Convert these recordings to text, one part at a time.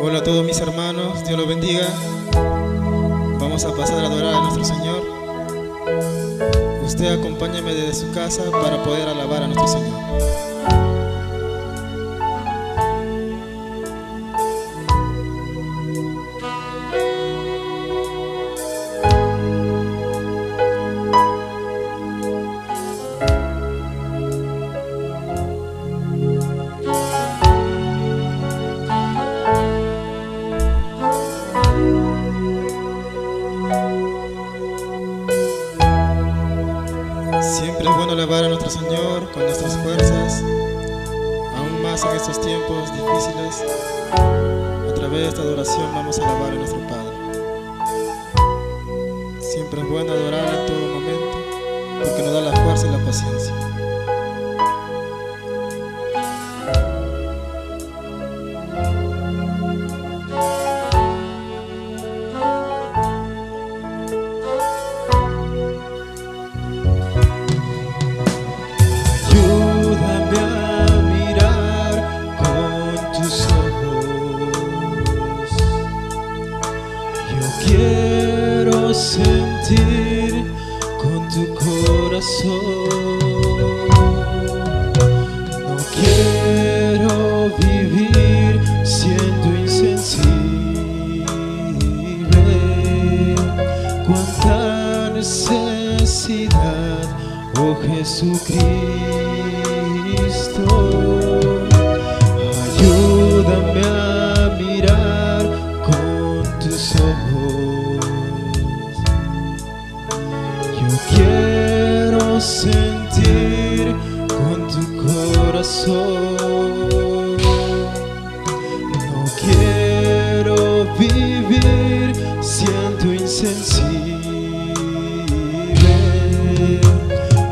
Hola a todos mis hermanos, Dios los bendiga. Vamos a pasar a adorar a nuestro Señor. Usted acompáñeme desde su casa para poder alabar a nuestro Señor. Siempre es bueno alabar a nuestro Señor con nuestras fuerzas, aún más en estos tiempos difíciles. A través de esta adoración vamos a alabar a nuestro Padre. Siempre es bueno adorar en todo momento, porque nos da la fuerza y la paciencia. Quiero sentir con tu corazón, no quiero vivir siendo insensible. Cuánta necesidad, oh Jesucristo, ayúdame a mirar con tus ojos. Quiero sentir con tu corazón, no quiero vivir siendo insensible.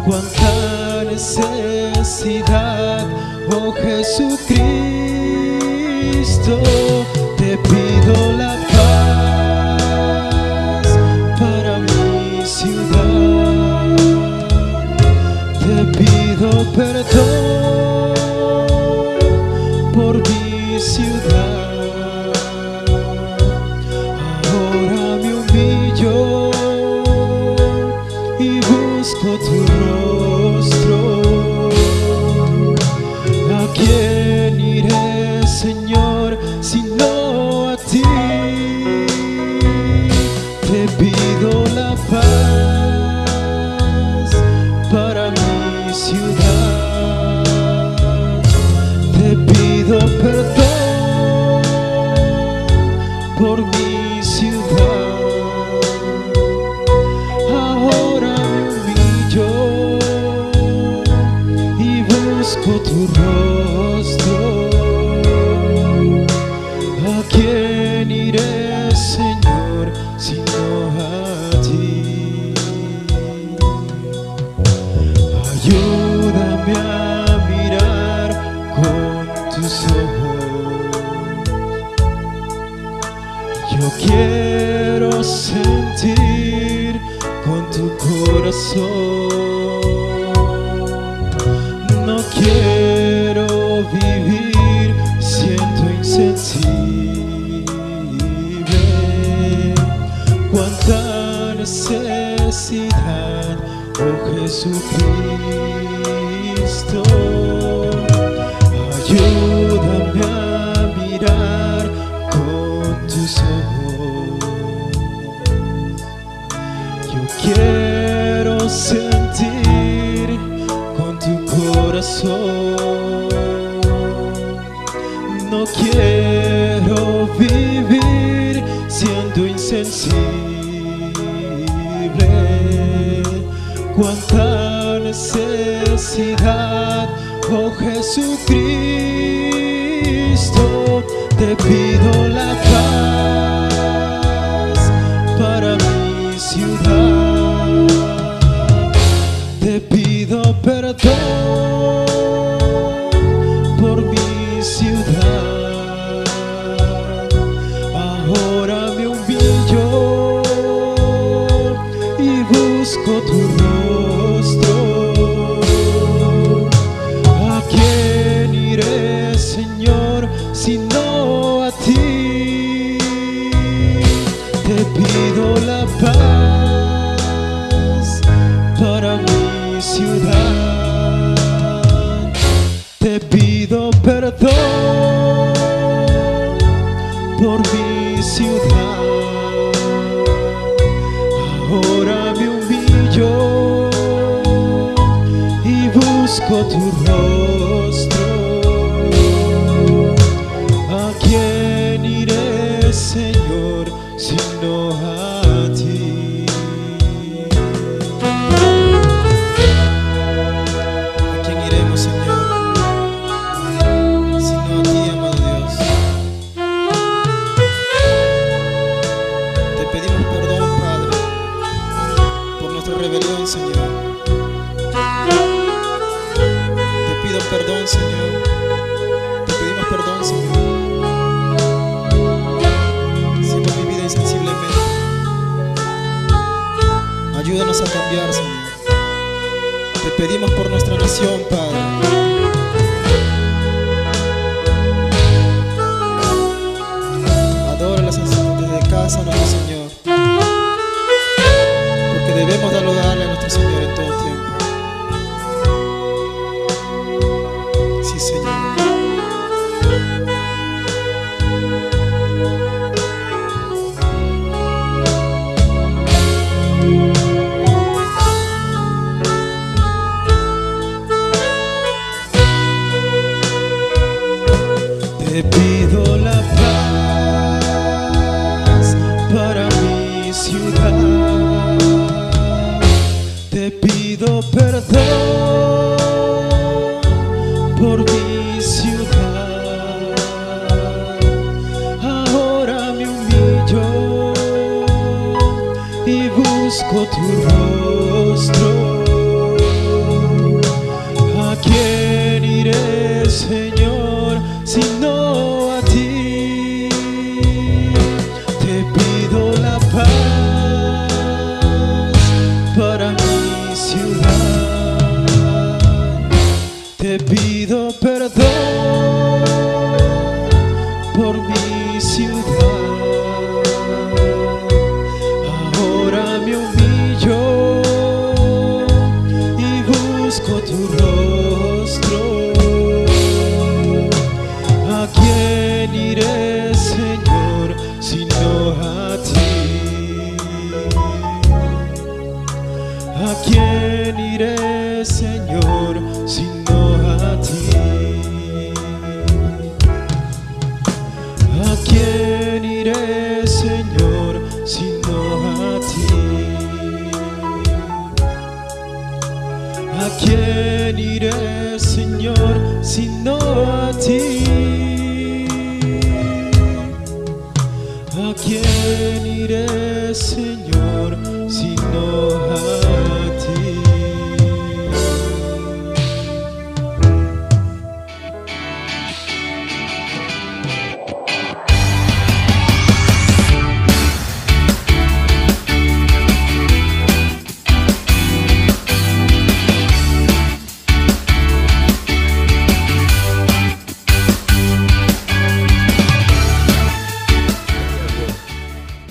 Cuánta necesidad, oh Jesucristo, te pido la paz para mi ciudad. Te pido perdón por mi ciudad. Ahora me humillo y busco tu rostro. ¿A quién iré, Señor, sino a ti? Te pido la paz para mi ciudad, te pido perdón por mi ciudad. Ahora me humillo y busco tu rostro. ¿A quién iré, Señor, sino a ti? Ayúdame a mirar con tus ojos. Yo quiero sentir con tu corazón. No quiero vivir siendo insensible. Cuánta necesidad, oh Jesucristo, ayúdame a mirar con tus ojos. Yo quiero sentir con tu corazón, no quiero vivir siendo insensible. Cuánta necesidad, oh Jesucristo, te pido la paz para mi ciudad, te pido perdón por mi ciudad. Ahora me humillo y busco tu rostro. ¿A quién iré, Señor, sino a ti? pido perdón por mi ciudad. Ahora me humillo y busco tu rostro. ¿A quién iré, Señor, sino a ti? ¿A quién iremos, Señor, sino a ti, amado Dios? Te pedimos perdón, Padre, por nuestra rebelión, Señor. Te pido perdón, Señor. Te pedimos perdón, Señor, si hemos vivido insensiblemente. Ayúdanos a cambiar, Señor. Te pedimos por nuestra nación, Padre. Adora las enseñanzas desde casa, nuestro Señor, porque debemos darle a nuestro Señor en todo tiempo. Sí, Señor. Te pido la paz para mi ciudad. Te pido perdón por mi ciudad. Ahora me humillo y busco tu rostro. ¿A quién iré, Señor, sino a ti? Te pido la paz para mi ciudad. Te pido perdón por mi ciudad. Ahora me humillo y busco tu rostro. ¿A quién iré, Señor, sino a ti? ¿A quién iré, Señor, sino a ti? ¿A quién iré, Señor, sino a ti? ¿A quién iré, Señor, sino a ti? ¿A quién iré, Señor, sino a ti?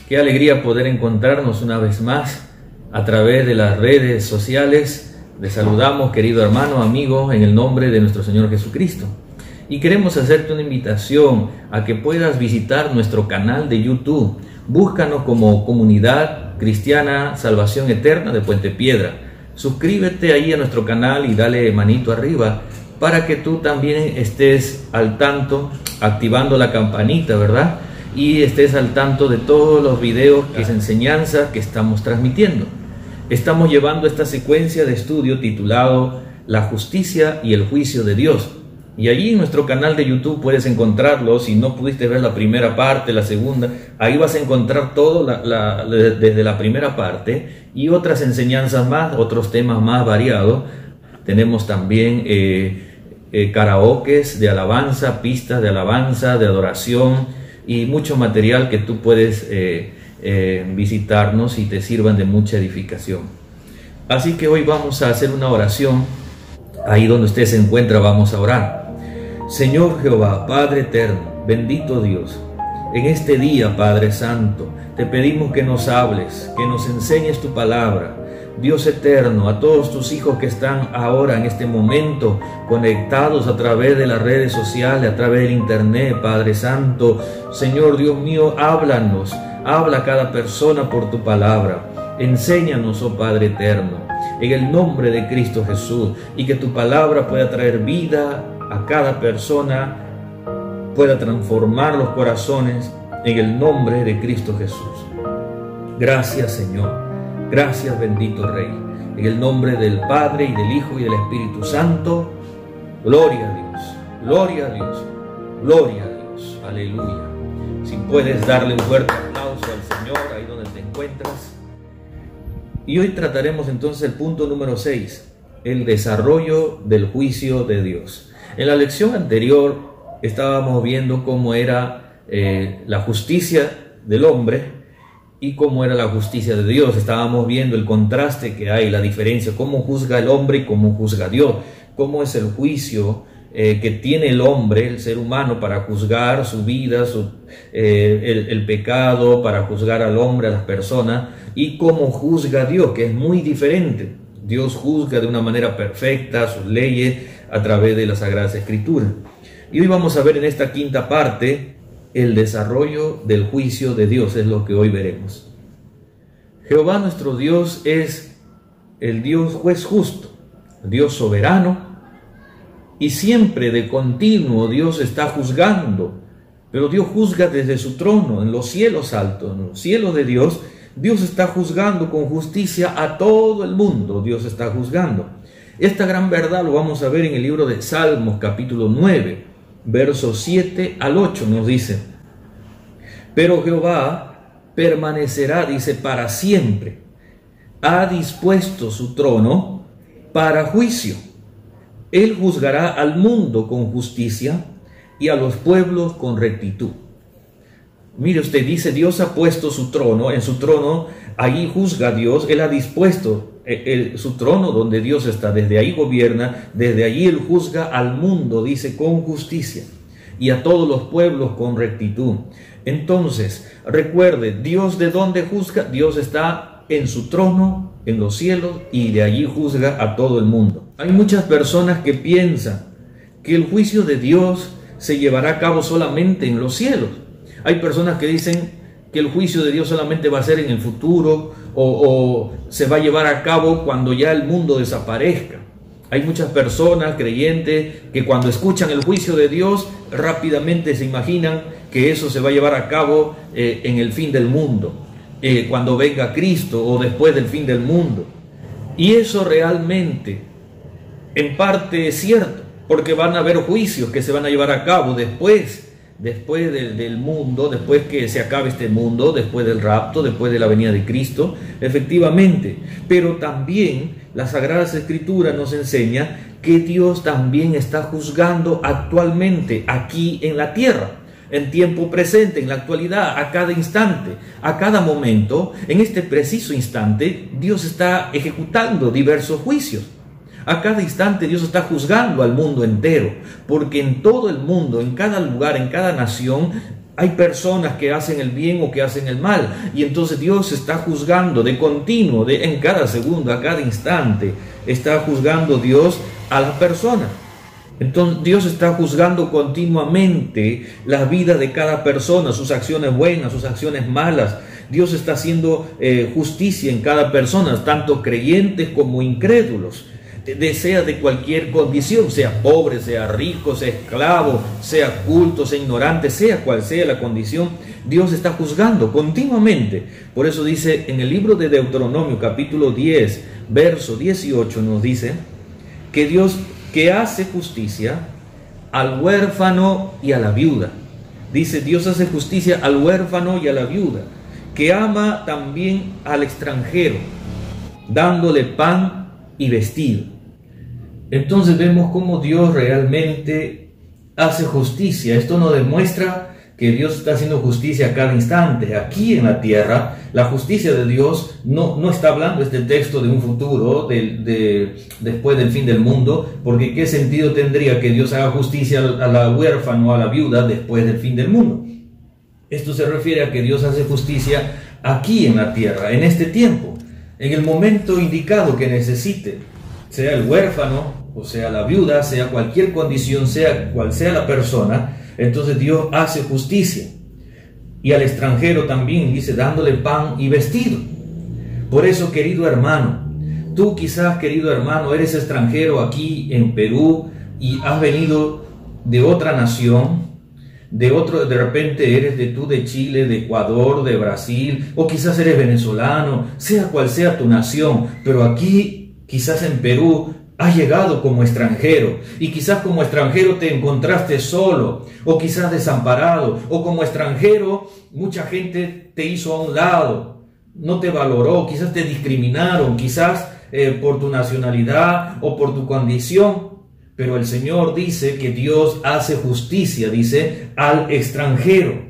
Qué alegría poder encontrarnos una vez más a través de las redes sociales. Les saludamos, querido hermano, amigo, en el nombre de nuestro Señor Jesucristo. Y queremos hacerte una invitación a que puedas visitar nuestro canal de YouTube. Búscanos como Comunidad Cristiana Salvación Eterna de Puente Piedra. Suscríbete ahí a nuestro canal y dale manito arriba para que tú también estés al tanto, activando la campanita, ¿verdad? Y estés al tanto de todos los videos, que es enseñanza que estamos transmitiendo. Estamos llevando esta secuencia de estudio titulado La justicia y el juicio de Dios. Y allí en nuestro canal de YouTube puedes encontrarlo. Si no pudiste ver la primera parte, la segunda, ahí vas a encontrar todo desde la primera parte y otras enseñanzas más, otros temas más variados. Tenemos también karaokes de alabanza, pistas de alabanza, de adoración y mucho material que tú puedes visitarnos y te sirvan de mucha edificación. Así que hoy vamos a hacer una oración. Ahí donde usted se encuentra vamos a orar. Señor Jehová, Padre eterno, bendito Dios, en este día, Padre Santo, te pedimos que nos hables, que nos enseñes tu palabra. Dios eterno, a todos tus hijos que están ahora en este momento conectados a través de las redes sociales, a través del internet, Padre Santo, Señor Dios mío, háblanos, habla a cada persona por tu palabra. Enséñanos, oh Padre eterno, en el nombre de Cristo Jesús, y que tu palabra pueda traer vida a cada persona, pueda transformar los corazones en el nombre de Cristo Jesús. Gracias, Señor. Gracias, bendito Rey. En el nombre del Padre, y del Hijo, y del Espíritu Santo. Gloria a Dios. Gloria a Dios. Gloria a Dios. Aleluya. Si puedes darle un fuerte aplauso al Señor ahí donde te encuentras. Y hoy trataremos entonces el punto número 6, el desarrollo del juicio de Dios. En la lección anterior estábamos viendo cómo era la justicia del hombre y cómo era la justicia de Dios. Estábamos viendo el contraste que hay, la diferencia, cómo juzga el hombre y cómo juzga Dios, cómo es el juicio que tiene el hombre, el ser humano, para juzgar su vida, el pecado, para juzgar al hombre, a las personas, y cómo juzga Dios, que es muy diferente. Dios juzga de una manera perfecta sus leyes a través de las Sagradas Escrituras. Y hoy vamos a ver en esta quinta parte el desarrollo del juicio de Dios, es lo que hoy veremos. Jehová nuestro Dios es el Dios juez justo, Dios soberano, y siempre de continuo Dios está juzgando, pero Dios juzga desde su trono, en los cielos altos, en los cielos de Dios. Dios está juzgando con justicia a todo el mundo, Dios está juzgando. Esta gran verdad lo vamos a ver en el libro de Salmos, capítulo 9, versos 7 al 8, nos dice: pero Jehová permanecerá, dice, para siempre. Ha dispuesto su trono para juicio. Él juzgará al mundo con justicia y a los pueblos con rectitud. Mire usted, dice, Dios ha puesto su trono, en su trono, ahí juzga Dios. Él ha dispuesto su trono donde Dios está, desde ahí gobierna, desde allí Él juzga al mundo, dice, con justicia, y a todos los pueblos con rectitud. Entonces, recuerde, Dios, ¿de dónde juzga? Dios está en su trono, en los cielos, y de allí juzga a todo el mundo. Hay muchas personas que piensan que el juicio de Dios se llevará a cabo solamente en los cielos. Hay personas que dicen que el juicio de Dios solamente va a ser en el futuro, o se va a llevar a cabo cuando ya el mundo desaparezca. Hay muchas personas creyentes que cuando escuchan el juicio de Dios rápidamente se imaginan que eso se va a llevar a cabo en el fin del mundo, cuando venga Cristo, o después del fin del mundo. Y eso realmente en parte es cierto, porque van a haber juicios que se van a llevar a cabo después del mundo, después que se acabe este mundo, después del rapto, después de la venida de Cristo, efectivamente. Pero también las Sagradas Escrituras nos enseña que Dios también está juzgando actualmente aquí en la tierra, en tiempo presente, en la actualidad, a cada instante, a cada momento. En este preciso instante, Dios está ejecutando diversos juicios. A cada instante Dios está juzgando al mundo entero, porque en todo el mundo, en cada lugar, en cada nación, hay personas que hacen el bien o que hacen el mal, y entonces Dios está juzgando de continuo, en cada segundo, a cada instante, está juzgando Dios a las personas. Entonces Dios está juzgando continuamente la vida de cada persona, sus acciones buenas, sus acciones malas. Dios está haciendo justicia en cada persona, tanto creyentes como incrédulos. Sea de cualquier condición, sea pobre, sea rico, sea esclavo, sea culto, sea ignorante, sea cual sea la condición, Dios está juzgando continuamente. Por eso dice en el libro de Deuteronomio, capítulo 10, verso 18, nos dice que Dios que hace justicia al huérfano y a la viuda. Dice, Dios hace justicia al huérfano y a la viuda, que ama también al extranjero, dándole pan y vestido. Entonces vemos cómo Dios realmente hace justicia. Esto nos demuestra que Dios está haciendo justicia a cada instante. Aquí en la tierra, la justicia de Dios no está hablando este texto de un futuro, después del fin del mundo, porque ¿qué sentido tendría que Dios haga justicia a la huérfana o a la viuda después del fin del mundo? Esto se refiere a que Dios hace justicia aquí en la tierra, en este tiempo. en el momento indicado que necesite, sea el huérfano, o sea la viuda, sea cualquier condición, sea cual sea la persona, entonces Dios hace justicia. Y al extranjero también, dice, dándole pan y vestido. Por eso, querido hermano, tú quizás, querido hermano, eres extranjero aquí en Perú y has venido de otra nación, de repente eres de Chile, de Ecuador, de Brasil, o quizás eres venezolano, sea cual sea tu nación, pero aquí, quizás en Perú, has llegado como extranjero, y quizás como extranjero te encontraste solo, o quizás desamparado, o como extranjero mucha gente te hizo a un lado, no te valoró, quizás te discriminaron, quizás por tu nacionalidad o por tu condición. Pero el Señor dice que Dios hace justicia, dice, al extranjero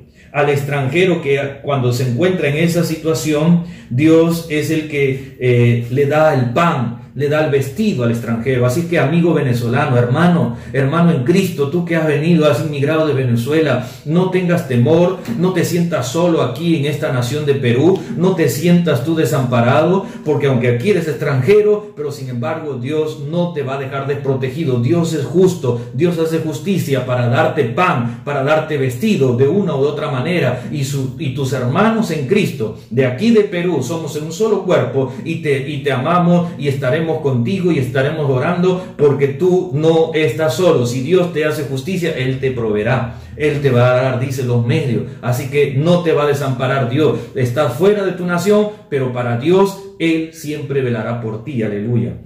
que cuando se encuentra en esa situación, Dios es el que le da el pan, le da el vestido al extranjero. Así que, amigo venezolano, hermano en Cristo, tú que has venido, has inmigrado de Venezuela, no tengas temor, no te sientas solo aquí en esta nación de Perú, no te sientas tú desamparado, porque aunque aquí eres extranjero, pero sin embargo Dios no te va a dejar desprotegido. Dios es justo, Dios hace justicia para darte pan, para darte vestido de una u otra manera, y tus hermanos en Cristo de aquí de Perú somos en un solo cuerpo, y te amamos y estaremos contigo y estaremos orando, porque tú no estás solo. Si Dios te hace justicia, Él te proveerá, Él te va a dar, dice, los medios. Así que no te va a desamparar Dios. Estás fuera de tu nación, pero para Dios Él siempre velará por ti. Aleluya.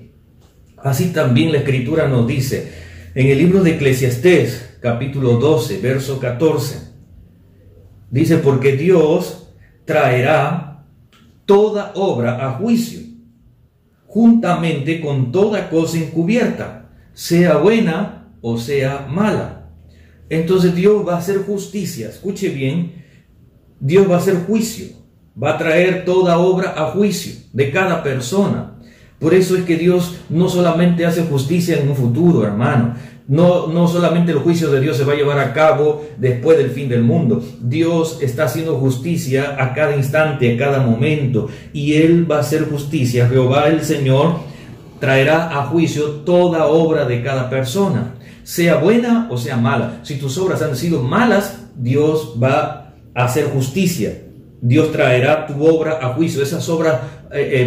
Así también la Escritura nos dice en el libro de Eclesiastés, capítulo 12, verso 14, dice: porque Dios traerá toda obra a juicio, juntamente con toda cosa encubierta, sea buena o sea mala. Entonces Dios va a hacer justicia. Escuche bien, Dios va a hacer juicio, va a traer toda obra a juicio de cada persona. Por eso es que Dios no solamente hace justicia en un futuro, hermano. No solamente el juicio de Dios se va a llevar a cabo después del fin del mundo. Dios está haciendo justicia a cada instante, a cada momento, y Él va a hacer justicia. Jehová el Señor traerá a juicio toda obra de cada persona, sea buena o sea mala. Si tus obras han sido malas, Dios va a hacer justicia. Dios traerá tu obra a juicio. Esas obras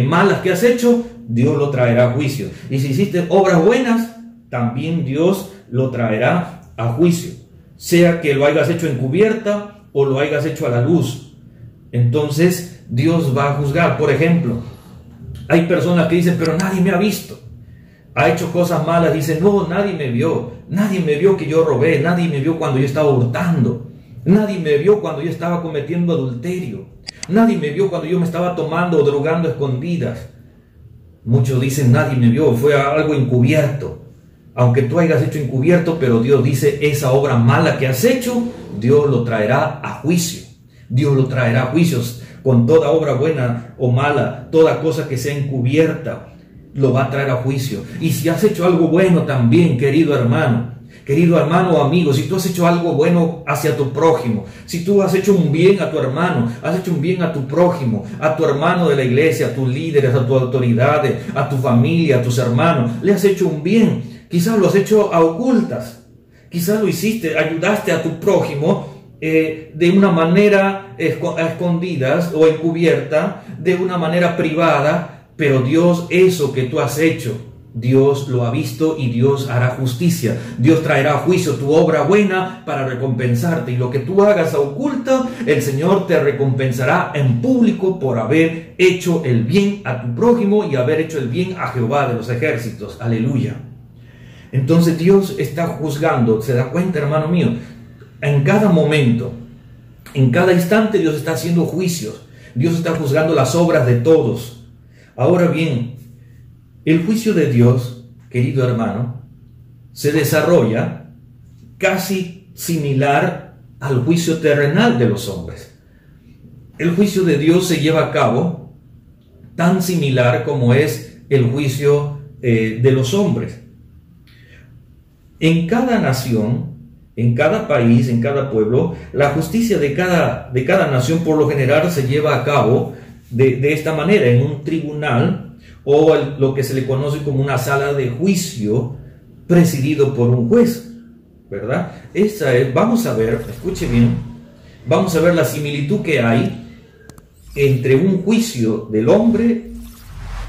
malas que has hecho, Dios lo traerá a juicio. Y si hiciste obras buenas, también Dios lo traerá a juicio, sea que lo hayas hecho encubierta o lo hayas hecho a la luz. Entonces Dios va a juzgar. Por ejemplo, hay personas que dicen: pero nadie me ha visto, ha hecho cosas malas. Dicen: no, nadie me vio que yo robé, nadie me vio cuando yo estaba hurtando, nadie me vio cuando yo estaba cometiendo adulterio, nadie me vio cuando yo me estaba tomando o drogando a escondidas. Muchos dicen: nadie me vio, fue algo encubierto. Aunque tú hayas hecho encubierto, pero Dios dice: esa obra mala que has hecho, Dios lo traerá a juicio. Dios lo traerá a juicios. Con toda obra buena o mala, toda cosa que sea encubierta, lo va a traer a juicio. Y si has hecho algo bueno también, querido hermano o amigo, si tú has hecho algo bueno hacia tu prójimo, si tú has hecho un bien a tu hermano, has hecho un bien a tu prójimo, a tu hermano de la iglesia, a tus líderes, a tus autoridades, a tu familia, a tus hermanos, le has hecho un bien. Quizás lo has hecho a ocultas, quizás lo hiciste, ayudaste a tu prójimo de una manera a escondidas o encubierta, de una manera privada, pero Dios, eso que tú has hecho, Dios lo ha visto y Dios hará justicia. Dios traerá a juicio tu obra buena para recompensarte, y lo que tú hagas a oculta, el Señor te recompensará en público por haber hecho el bien a tu prójimo y haber hecho el bien a Jehová de los ejércitos. Aleluya. Entonces Dios está juzgando. ¿Se da cuenta, hermano mío? En cada momento, en cada instante, Dios está haciendo juicios. Dios está juzgando las obras de todos. Ahora bien, el juicio de Dios, querido hermano, se desarrolla casi similar al juicio terrenal de los hombres. El juicio de Dios se lleva a cabo tan similar como es el juicio de los hombres. En cada nación, en cada país, en cada pueblo, la justicia de cada nación por lo general se lleva a cabo de esta manera, en un tribunal o lo que se le conoce como una sala de juicio presidido por un juez, ¿verdad? Esa es, vamos a ver, escuche bien, vamos a ver la similitud que hay entre un juicio del hombre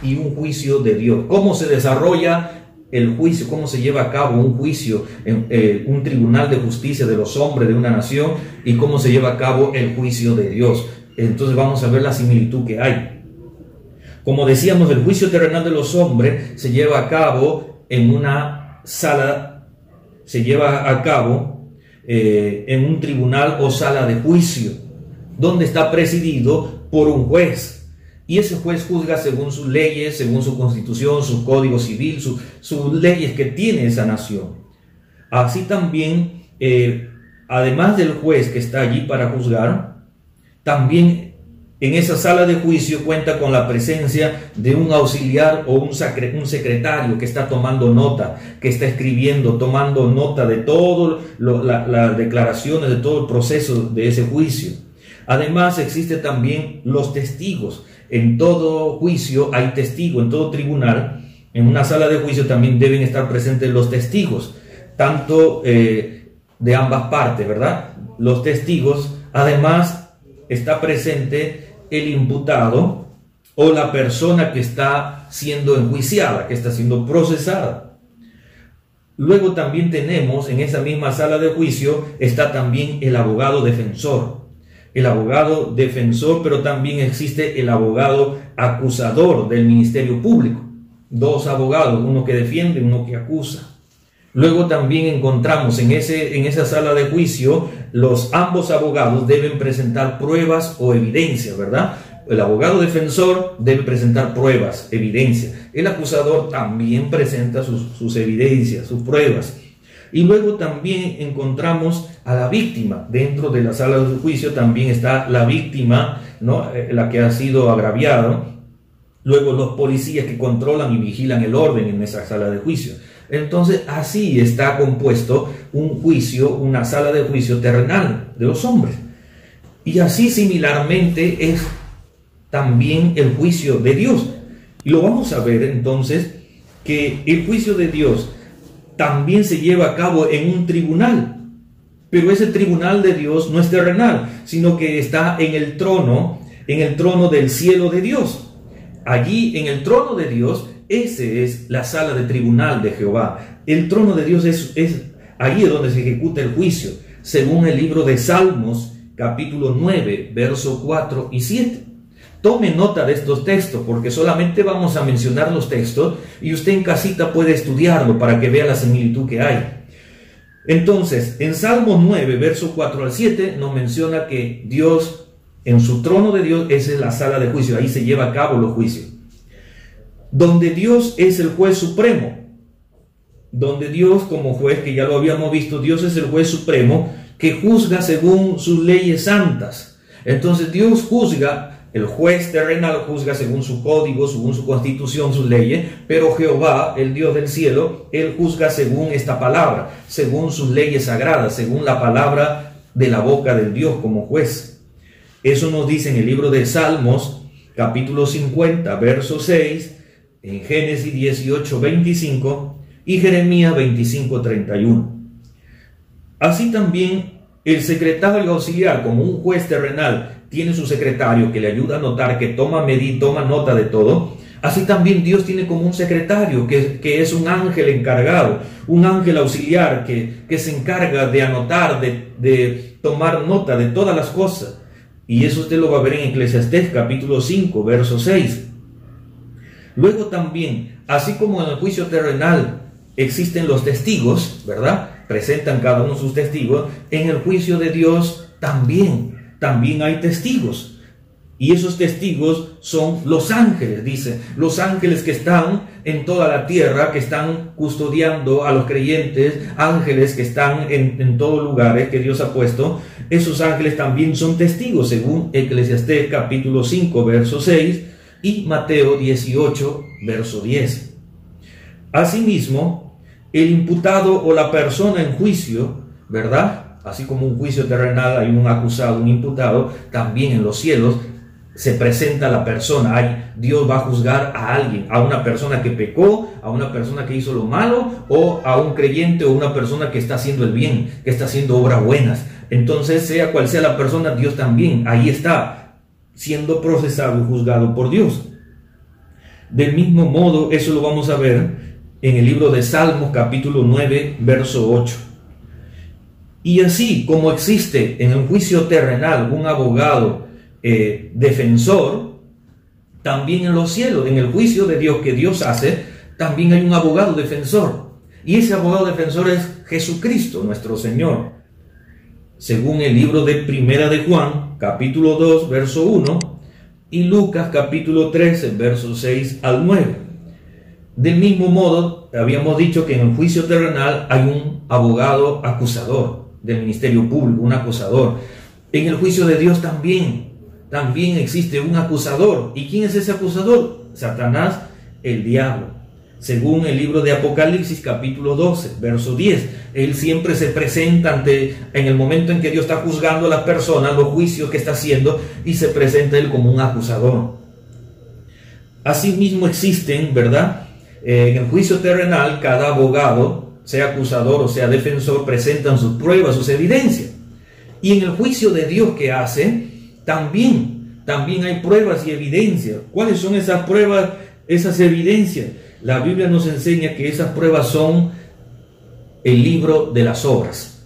y un juicio de Dios. Cómo se desarrolla el juicio, cómo se lleva a cabo un juicio en un tribunal de justicia de los hombres de una nación, y cómo se lleva a cabo el juicio de Dios. Entonces vamos a ver la similitud que hay. Como decíamos, el juicio terrenal de los hombres se lleva a cabo en una sala, se lleva a cabo en un tribunal o sala de juicio, donde está presidido por un juez. Y ese juez juzga según sus leyes, según su constitución, su código civil, sus leyes que tiene esa nación. Así también, además del juez que está allí para juzgar, también en esa sala de juicio cuenta con la presencia de un auxiliar o un secretario que está tomando nota, que está escribiendo, tomando nota de todas las declaraciones, de todo el proceso de ese juicio. Además, existen también los testigos. En todo juicio hay testigos, en todo tribunal, en una sala de juicio también deben estar presentes los testigos, tanto de ambas partes, ¿verdad? Los testigos, además está presente el imputado o la persona que está siendo enjuiciada, que está siendo procesada. Luego también tenemos en esa misma sala de juicio está también el abogado defensor. El abogado defensor, pero también existe el abogado acusador del Ministerio Público. Dos abogados, uno que defiende, uno que acusa. Luego también encontramos en esa sala de juicio, ambos abogados deben presentar pruebas o evidencias, ¿verdad? El abogado defensor debe presentar pruebas, evidencias. El acusador también presenta sus evidencias, sus pruebas. Y luego también encontramos a la víctima. Dentro de la sala de juicio también está la víctima, ¿no? La que ha sido agraviada. Luego los policías que controlan y vigilan el orden en esa sala de juicio. Entonces así está compuesto un juicio, una sala de juicio terrenal de los hombres. Y así similarmente es también el juicio de Dios. Y lo vamos a ver entonces que el juicio de Dios también se lleva a cabo en un tribunal, pero ese tribunal de Dios no es terrenal, sino que está en el trono del cielo de Dios. Allí en el trono de Dios, ese es la sala de tribunal de Jehová. El trono de Dios es allí donde se ejecuta el juicio, según el libro de Salmos, capítulo 9, versos 4 y 7. Tome nota de estos textos, porque solamente vamos a mencionar los textos y usted en casita puede estudiarlo para que vea la similitud que hay. Entonces, en Salmos 9, versos 4 al 7, nos menciona que Dios, en su trono de Dios, esa es la sala de juicio, ahí se lleva a cabo los juicios. Donde Dios es el juez supremo, donde Dios como juez, que ya lo habíamos visto, Dios es el juez supremo que juzga según sus leyes santas. Entonces Dios juzga. El juez terrenal juzga según su código, según su constitución, sus leyes, pero Jehová, el Dios del cielo, Él juzga según esta palabra, según sus leyes sagradas, según la palabra de la boca del Dios como juez. Eso nos dice en el libro de Salmos, capítulo 50, verso 6, en Génesis 18, 25 y Jeremías 25, 31. Así también el secretario auxiliar, como un juez terrenal, tiene su secretario que le ayuda a notar, que toma nota de todo. Así también Dios tiene como un secretario que es un ángel encargado, un ángel auxiliar que se encarga de anotar, de tomar nota de todas las cosas. Y eso usted lo va a ver en Eclesiastés capítulo 5, verso 6. Luego también, así como en el juicio terrenal existen los testigos, ¿verdad? Presentan cada uno sus testigos. En el juicio de Dios también hay testigos. Y esos testigos son los ángeles, dice, los ángeles que están en toda la tierra, que están custodiando a los creyentes, ángeles que están en todos lugares que Dios ha puesto. Esos ángeles también son testigos, según Eclesiastés capítulo 5, verso 6 y Mateo 18, verso 10. Asimismo, el imputado o la persona en juicio, ¿verdad? Así como un juicio terrenal hay un acusado, un imputado, también en los cielos se presenta la persona. Dios va a juzgar a alguien, a una persona que pecó, a una persona que hizo lo malo, o a un creyente o una persona que está haciendo el bien, que está haciendo obras buenas. Entonces, sea cual sea la persona, Dios también ahí está siendo procesado y juzgado por Dios. Del mismo modo, eso lo vamos a ver en el libro de Salmos, capítulo 9, verso 8. Y así como existe en el juicio terrenal un abogado defensor, también en los cielos, en el juicio de Dios que Dios hace, también hay un abogado defensor. Y ese abogado defensor es Jesucristo, nuestro Señor. Según el libro de Primera de Juan, capítulo 2, verso 1, y Lucas, capítulo 13, versos 6 al 9. Del mismo modo, habíamos dicho que en el juicio terrenal hay un abogado acusador del ministerio público, un acusador. En el juicio de Dios también existe un acusador. ¿Y quién es ese acusador? Satanás, el diablo. Según el libro de Apocalipsis, capítulo 12, verso 10, él siempre se presenta en el momento en que Dios está juzgando a las personas, los juicios que está haciendo, y se presenta él como un acusador. Asimismo existen, ¿verdad? En el juicio terrenal, cada abogado, sea acusador o sea defensor, presentan sus pruebas, sus evidencias. Y en el juicio de Dios que hace, también hay pruebas y evidencias. ¿Cuáles son esas pruebas, esas evidencias? La Biblia nos enseña que esas pruebas son el libro de las obras.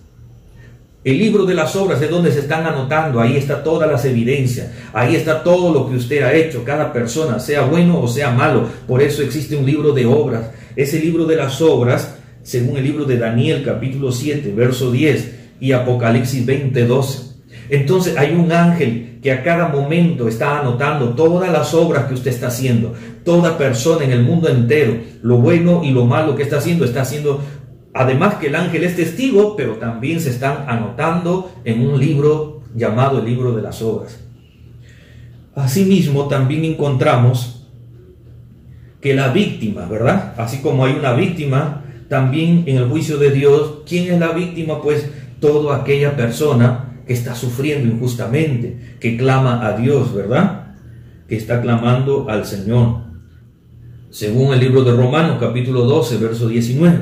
El libro de las obras es donde se están anotando, ahí está todas las evidencias, ahí está todo lo que usted ha hecho, cada persona, sea bueno o sea malo. Por eso existe un libro de obras. Ese libro de las obras, según el libro de Daniel, capítulo 7, verso 10, y Apocalipsis 20, 12. Entonces hay un ángel que a cada momento está anotando todas las obras que usted está haciendo. Toda persona en el mundo entero, lo bueno y lo malo que está haciendo, además que el ángel es testigo, pero también se están anotando en un libro llamado el libro de las obras. Asimismo, también encontramos que la víctima, ¿verdad? Así como hay una víctima, también en el juicio de Dios, ¿quién es la víctima? Pues toda aquella persona que está sufriendo injustamente, que clama a Dios, ¿verdad? Que está clamando al Señor. Según el libro de Romanos, capítulo 12, verso 19.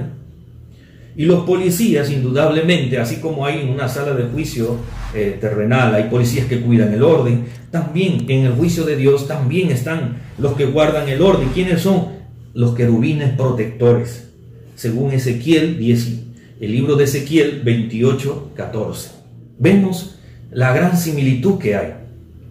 Y los policías, indudablemente, así como hay en una sala de juicio terrenal, hay policías que cuidan el orden, también en el juicio de Dios también están los que guardan el orden. ¿Quiénes son? Los querubines protectores. Según Ezequiel 10, el libro de Ezequiel 28, 14. Vemos la gran similitud que hay,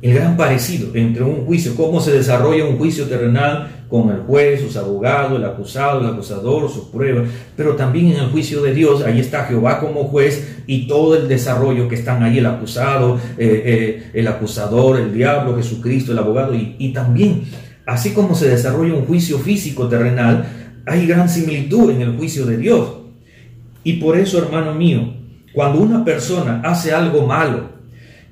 el gran parecido entre un juicio, cómo se desarrolla un juicio terrenal con el juez, sus abogados, el acusado, el acusador, sus pruebas, pero también en el juicio de Dios, ahí está Jehová como juez y todo el desarrollo que están ahí, el acusado, el acusador, el diablo, Jesucristo, el abogado, y también, así como se desarrolla un juicio físico terrenal, hay gran similitud en el juicio de Dios. Y por eso, hermano mío, cuando una persona hace algo malo,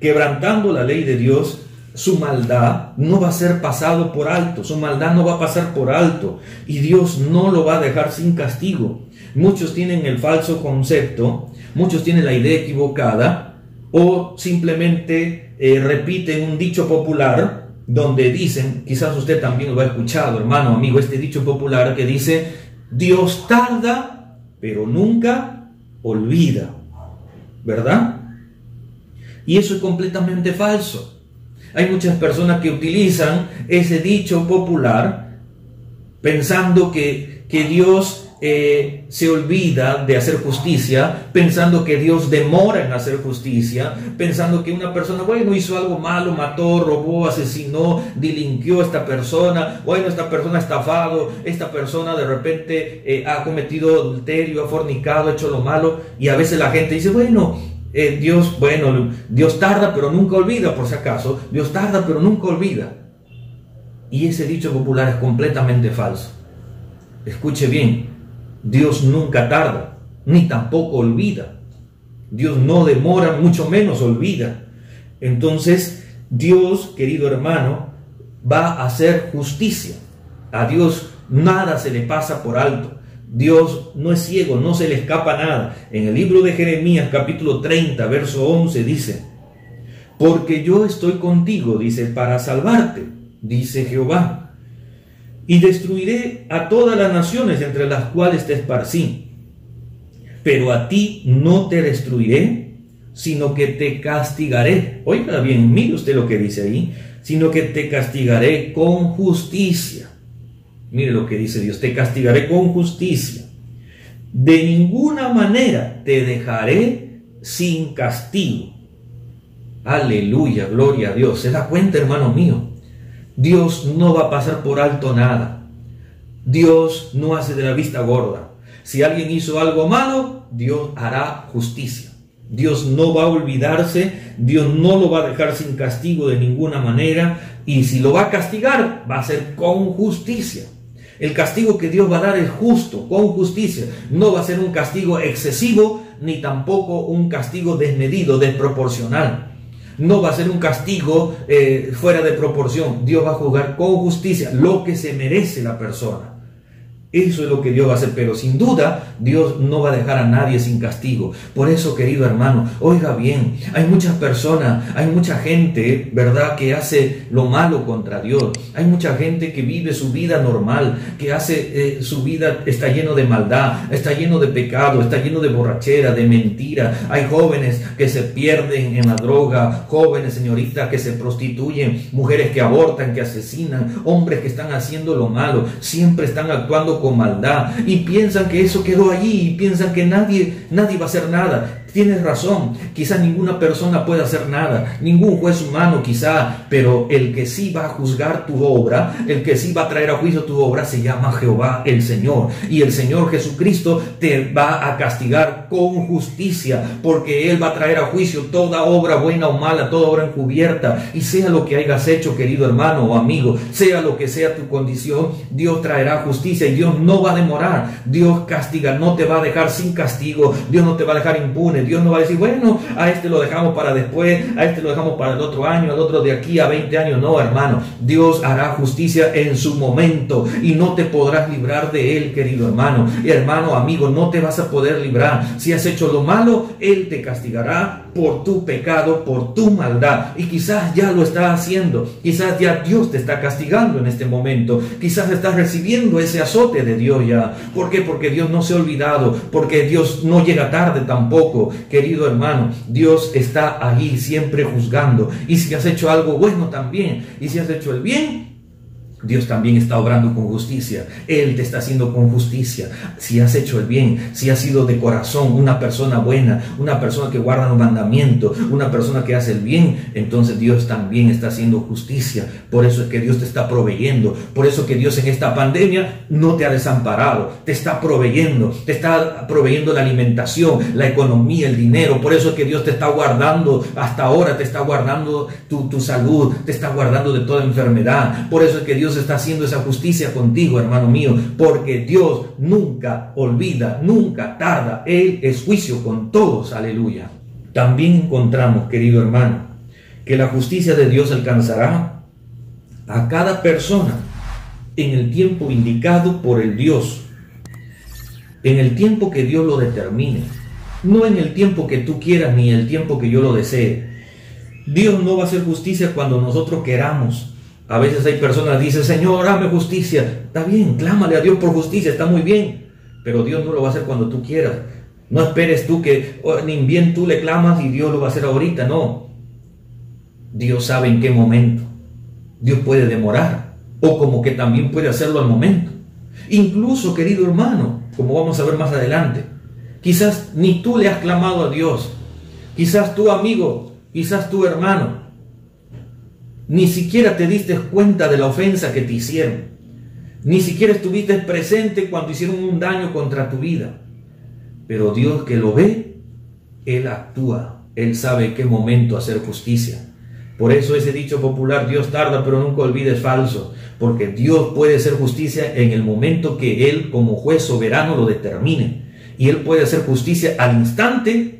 quebrantando la ley de Dios, su maldad no va a ser pasado por alto, su maldad no va a pasar por alto, y Dios no lo va a dejar sin castigo. Muchos tienen el falso concepto, muchos tienen la idea equivocada, o simplemente repiten un dicho popular, donde dicen, quizás usted también lo ha escuchado, hermano, amigo, este dicho popular que dice, Dios tarda, pero nunca olvida. ¿Verdad? Y eso es completamente falso. Hay muchas personas que utilizan ese dicho popular pensando que Dios se olvida de hacer justicia, pensando que Dios demora en hacer justicia, pensando que una persona, bueno, hizo algo malo, mató, robó, asesinó, delinquió a esta persona, bueno, esta persona ha estafado, esta persona de repente ha cometido adulterio, ha fornicado, ha hecho lo malo, y a veces la gente dice, Dios tarda pero nunca olvida, por si acaso, Dios tarda pero nunca olvida. Y ese dicho popular es completamente falso. Escuche bien, Dios nunca tarda, ni tampoco olvida. Dios no demora, mucho menos olvida. Entonces, Dios, querido hermano, va a hacer justicia. A Dios nada se le pasa por alto. Dios no es ciego, no se le escapa nada. En el libro de Jeremías, capítulo 30, verso 11, dice, porque yo estoy contigo, dice, para salvarte, dice Jehová. Y destruiré a todas las naciones entre las cuales te esparcí. Pero a ti no te destruiré, sino que te castigaré. Oiga bien, mire usted lo que dice ahí. Sino que te castigaré con justicia. Mire lo que dice Dios, te castigaré con justicia. De ninguna manera te dejaré sin castigo. Aleluya, gloria a Dios. ¿Se da cuenta, hermano mío? Dios no va a pasar por alto nada. Dios no hace de la vista gorda. Si alguien hizo algo malo, Dios hará justicia. Dios no va a olvidarse, Dios no lo va a dejar sin castigo de ninguna manera, y si lo va a castigar, va a ser con justicia. El castigo que Dios va a dar es justo, con justicia. No va a ser un castigo excesivo, ni tampoco un castigo desmedido, desproporcional. No va a ser un castigo fuera de proporción. Dios va a juzgar con justicia lo que se merece la persona. Eso es lo que Dios va a hacer, pero sin duda Dios no va a dejar a nadie sin castigo. Por eso, querido hermano, oiga bien, hay muchas personas, hay mucha gente, ¿verdad?, que hace lo malo contra Dios. Hay mucha gente que vive su vida normal, que hace su vida, está lleno de maldad, está lleno de pecado, está lleno de borrachera, de mentira. Hay jóvenes que se pierden en la droga, jóvenes, señoritas, que se prostituyen, mujeres que abortan, que asesinan, hombres que están haciendo lo malo, siempre están actuando con maldad y piensan que eso quedó allí y piensan que nadie va a hacer nada. Tienes razón, quizás ninguna persona puede hacer nada, ningún juez humano quizá, pero el que sí va a juzgar tu obra, el que sí va a traer a juicio tu obra, se llama Jehová el Señor. Y el Señor Jesucristo te va a castigar con justicia, porque Él va a traer a juicio toda obra buena o mala, toda obra encubierta. Y sea lo que hayas hecho, querido hermano o amigo, sea lo que sea tu condición, Dios traerá justicia y Dios no va a demorar. Dios castiga, no te va a dejar sin castigo, Dios no te va a dejar impune. Dios no va a decir, bueno, a este lo dejamos para después, a este lo dejamos para el otro año, al otro de aquí a 20 años. No, hermano, Dios hará justicia en su momento y no te podrás librar de Él, querido hermano. Y hermano, amigo, no te vas a poder librar. Si has hecho lo malo, Él te castigará por tu pecado, por tu maldad. Y quizás ya lo está haciendo, quizás ya Dios te está castigando en este momento, quizás estás recibiendo ese azote de Dios ya. ¿Por qué? Porque Dios no se ha olvidado, porque Dios no llega tarde tampoco. Querido hermano, Dios está allí siempre juzgando. Y si has hecho algo bueno también, y si has hecho el bien, Dios también está obrando con justicia. Él te está haciendo con justicia. Si has hecho el bien, si has sido de corazón una persona buena, una persona que guarda los mandamientos, una persona que hace el bien, entonces Dios también está haciendo justicia. Por eso es que Dios te está proveyendo. Por eso que Dios en esta pandemia no te ha desamparado. Te está proveyendo la alimentación, la economía, el dinero. Por eso es que Dios te está guardando hasta ahora, te está guardando tu salud, te está guardando de toda enfermedad. Por eso es que Dios está haciendo esa justicia contigo, hermano mío, porque Dios nunca olvida, nunca tarda. Él es juicio con todos, aleluya. También encontramos, querido hermano, que la justicia de Dios alcanzará a cada persona en el tiempo indicado por el Dios, en el tiempo que Dios lo determine, no en el tiempo que tú quieras ni el tiempo que yo lo desee. Dios no va a hacer justicia cuando nosotros queramos. A veces hay personas que dicen, Señor, hazme justicia. Está bien, clámale a Dios por justicia, está muy bien. Pero Dios no lo va a hacer cuando tú quieras. No esperes tú que, ni bien tú le clamas y Dios lo va a hacer ahorita, no. Dios sabe en qué momento. Dios puede demorar, o como que también puede hacerlo al momento. Incluso, querido hermano, como vamos a ver más adelante, quizás ni tú le has clamado a Dios. Quizás tu amigo, quizás tu hermano, ni siquiera te diste cuenta de la ofensa que te hicieron. Ni siquiera estuviste presente cuando hicieron un daño contra tu vida. Pero Dios, que lo ve, Él actúa. Él sabe en qué momento hacer justicia. Por eso ese dicho popular, Dios tarda pero nunca olvida, es falso. Porque Dios puede hacer justicia en el momento que Él, como juez soberano, lo determine. Y Él puede hacer justicia al instante.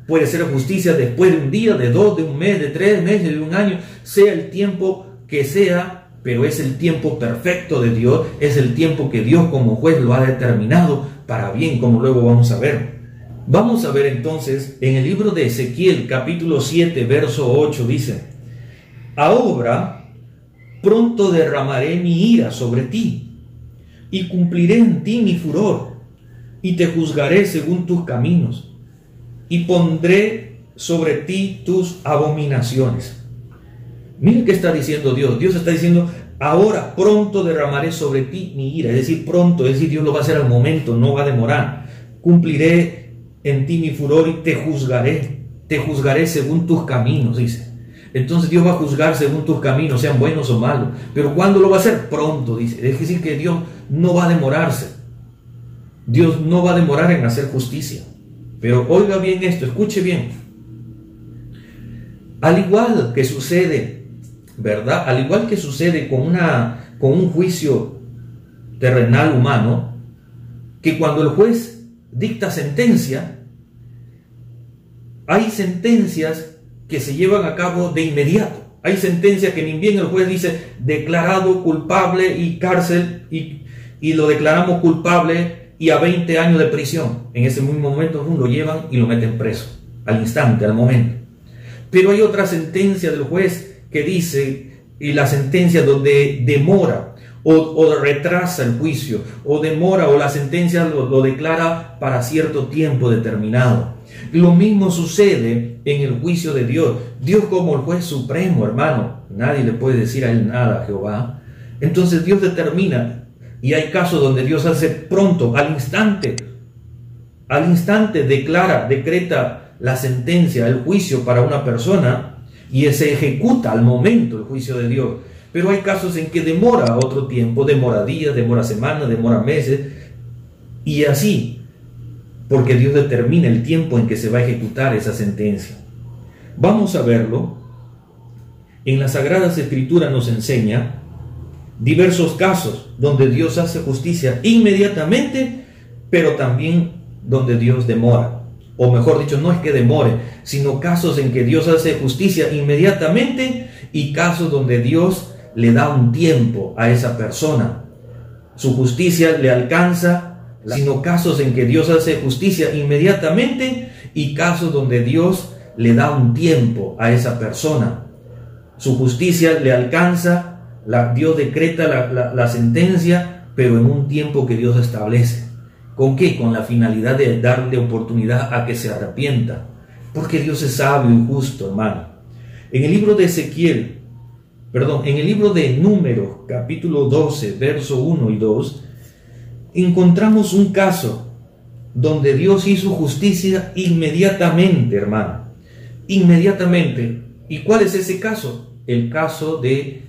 Puede ser justicia después de un día, de 2, de un mes, de 3 meses, de un año, sea el tiempo que sea, pero es el tiempo perfecto de Dios, es el tiempo que Dios como juez lo ha determinado para bien, como luego vamos a ver. Vamos a ver entonces, en el libro de Ezequiel, capítulo 7, verso 8, dice: ahora pronto derramaré mi ira sobre ti, y cumpliré en ti mi furor, y te juzgaré según tus caminos, y pondré sobre ti tus abominaciones. Miren qué está diciendo Dios. Dios está diciendo: ahora pronto derramaré sobre ti mi ira. Es decir, pronto, es decir, Dios lo va a hacer al momento, no va a demorar. Cumpliré en ti mi furor y te juzgaré según tus caminos, dice. Entonces Dios va a juzgar según tus caminos, sean buenos o malos. Pero ¿cuándo lo va a hacer? Pronto, dice. Es decir, que Dios no va a demorarse. Dios no va a demorar en hacer justicia. Pero oiga bien esto, escuche bien. Al igual que sucede, ¿verdad? Al igual que sucede con un juicio terrenal humano, que cuando el juez dicta sentencia, hay sentencias que se llevan a cabo de inmediato. Hay sentencias que ni bien el juez dice declarado culpable y cárcel, y lo declaramos culpable y a 20 años de prisión. En ese mismo momento lo llevan y lo meten preso, al instante, al momento. Pero hay otra sentencia del juez que dice, y la sentencia donde demora o retrasa el juicio, o demora, o la sentencia lo declara para cierto tiempo determinado. Lo mismo sucede en el juicio de Dios. Dios, como el juez supremo, hermano, nadie le puede decir a él nada a Jehová. Entonces Dios determina, y hay casos donde Dios hace pronto, al instante decreta la sentencia, el juicio para una persona, y se ejecuta al momento el juicio de Dios. Pero hay casos en que demora otro tiempo, demora días, demora semanas, demora meses, y así, porque Dios determina el tiempo en que se va a ejecutar esa sentencia. Vamos a verlo. En las Sagradas Escrituras nos enseña diversos casos donde Dios hace justicia inmediatamente, pero también donde Dios demora. O mejor dicho, no es que demore, sino casos en que Dios hace justicia inmediatamente y casos donde Dios le da un tiempo a esa persona. Su justicia le alcanza, sino casos en que Dios hace justicia inmediatamente y casos donde Dios le da un tiempo a esa persona. Su justicia le alcanza, Dios decreta la sentencia, pero en un tiempo que Dios establece. ¿Con qué? Con la finalidad de darle oportunidad a que se arrepienta. Porque Dios es sabio y justo, hermano. En el libro de en el libro de Números, capítulo 12, verso 1 y 2, encontramos un caso donde Dios hizo justicia inmediatamente, hermano. Inmediatamente. ¿Y cuál es ese caso? El caso de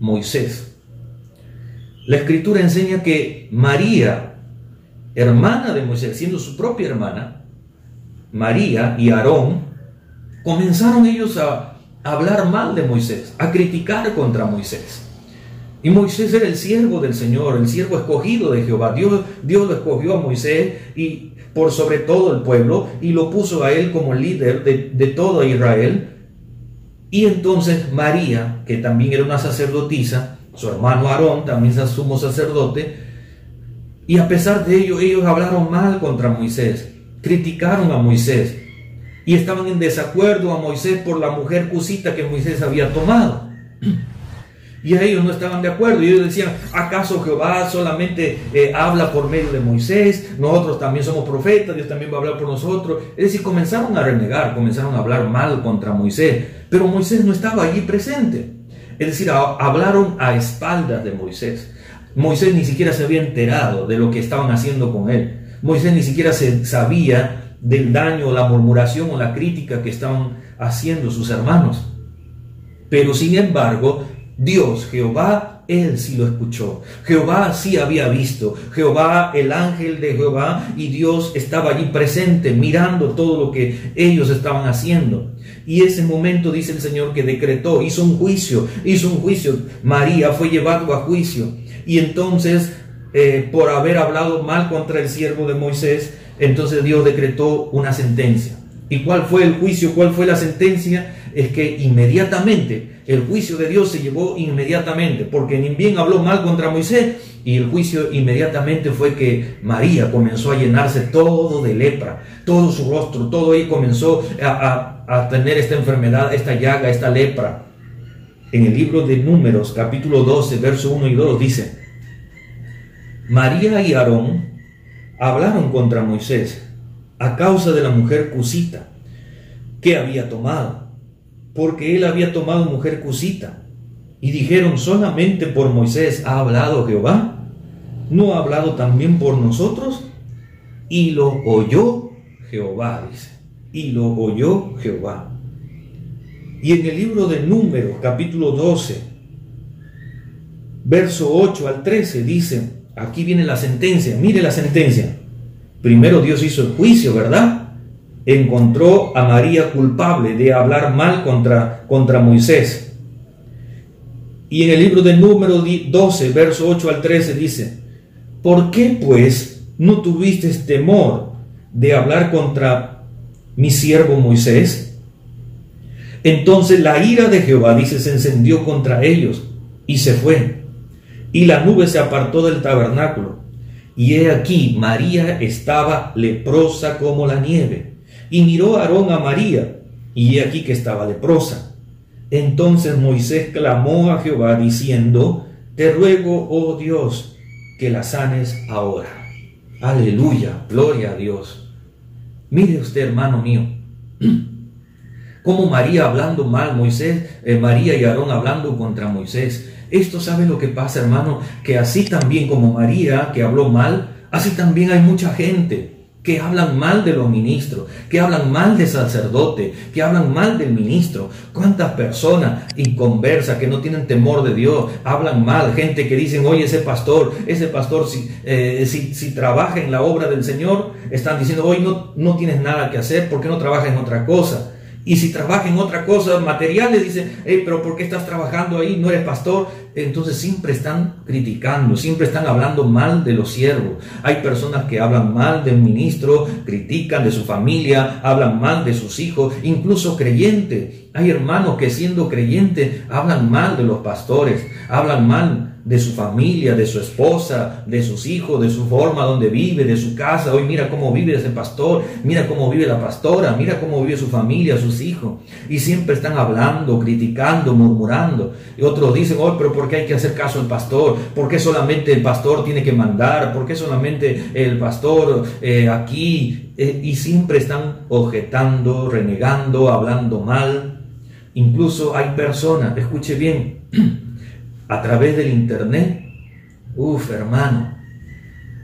Moisés. La Escritura enseña que María, hermana de Moisés, siendo su propia hermana, María y Aarón, comenzaron ellos a hablar mal de Moisés, a criticar contra Moisés. Y Moisés era el siervo del Señor, el siervo escogido de Jehová. Dios lo escogió a Moisés y por sobre todo el pueblo, y lo puso a él como líder de todo Israel. Y entonces María, que también era una sacerdotisa, su hermano Aarón también es sumo sacerdote, y a pesar de ello, ellos hablaron mal contra Moisés, criticaron a Moisés, y estaban en desacuerdo a Moisés por la mujer cusita que Moisés había tomado. Y a ellos no estaban de acuerdo, y ellos decían: ¿acaso Jehová solamente habla por medio de Moisés? Nosotros también somos profetas, Dios también va a hablar por nosotros. Es decir, comenzaron a renegar, comenzaron a hablar mal contra Moisés, pero Moisés no estaba allí presente. Es decir, hablaron a espaldas de Moisés. Moisés ni siquiera se había enterado de lo que estaban haciendo con él. Moisés ni siquiera sabía del daño, la murmuración o la crítica que estaban haciendo sus hermanos. Pero sin embargo, Dios, Jehová, él sí lo escuchó. Jehová sí había visto. Jehová, el ángel de Jehová, y Dios estaba allí presente, mirando todo lo que ellos estaban haciendo. Y ese momento, dice el Señor, que decretó, hizo un juicio. María fue llevado a juicio. Y entonces, por haber hablado mal contra el siervo de Moisés, entonces Dios decretó una sentencia. ¿Y cuál fue el juicio? ¿Cuál fue la sentencia? Es que inmediatamente el juicio de Dios se llevó inmediatamente, porque ni bien habló mal contra Moisés, y el juicio inmediatamente fue que María comenzó a llenarse todo de lepra, todo su rostro, todo ahí comenzó a tener esta enfermedad, esta llaga, esta lepra. En el libro de Números, capítulo 12, verso 1 y 2, dice: María y Aarón hablaron contra Moisés a causa de la mujer cusita que había tomado, porque él había tomado mujer cusita. Y dijeron: solamente por Moisés ha hablado Jehová, ¿no ha hablado también por nosotros? Y lo oyó Jehová, dice, y lo oyó Jehová. Y en el libro de Números, capítulo 12, verso 8 al 13, dice, aquí viene la sentencia, mire la sentencia. Primero Dios hizo el juicio, ¿verdad? Encontró a María culpable de hablar mal contra Moisés. Y en el libro de Números 12, verso 8 al 13 dice: ¿por qué pues no tuviste temor de hablar contra mi siervo Moisés? Entonces la ira de Jehová, dice, se encendió contra ellos y se fue, y la nube se apartó del tabernáculo. Y he aquí, María estaba leprosa como la nieve. Y miró Aarón a María, y he aquí que estaba leprosa. Entonces Moisés clamó a Jehová diciendo: te ruego, oh Dios, que la sanes ahora. Aleluya, gloria a Dios. Mire usted, hermano mío, como María hablando mal, María y Aarón hablando contra Moisés. Esto, ¿sabe lo que pasa, hermano? Que así también como María, que habló mal, así también hay mucha gente que hablan mal de los ministros, que hablan mal del sacerdote, que hablan mal del ministro. ¿Cuántas personas inconversas que no tienen temor de Dios hablan mal? Gente que dicen: oye, ese pastor si trabaja en la obra del Señor, están diciendo: hoy no tienes nada que hacer, ¿por qué no trabajas en otra cosa? Y si trabaja en otra cosa, materiales, dicen: pero ¿por qué estás trabajando ahí? ¿No eres pastor? Entonces siempre están criticando, siempre están hablando mal de los siervos. Hay personas que hablan mal del ministro, critican de su familia, hablan mal de sus hijos, incluso creyentes. Hay hermanos que siendo creyentes hablan mal de los pastores, hablan mal de su familia, de su esposa, de sus hijos, de su forma donde vive, de su casa. Hoy mira cómo vive ese pastor, mira cómo vive la pastora, mira cómo vive su familia, sus hijos. Y siempre están hablando, criticando, murmurando. Y otros dicen: oh, pero ¿por qué hay que hacer caso al pastor? ¿Por qué solamente el pastor tiene que mandar? ¿Por qué solamente el pastor aquí? Y siempre están objetando, renegando, hablando mal. Incluso hay personas, escuche bien, a través del internet, hermano,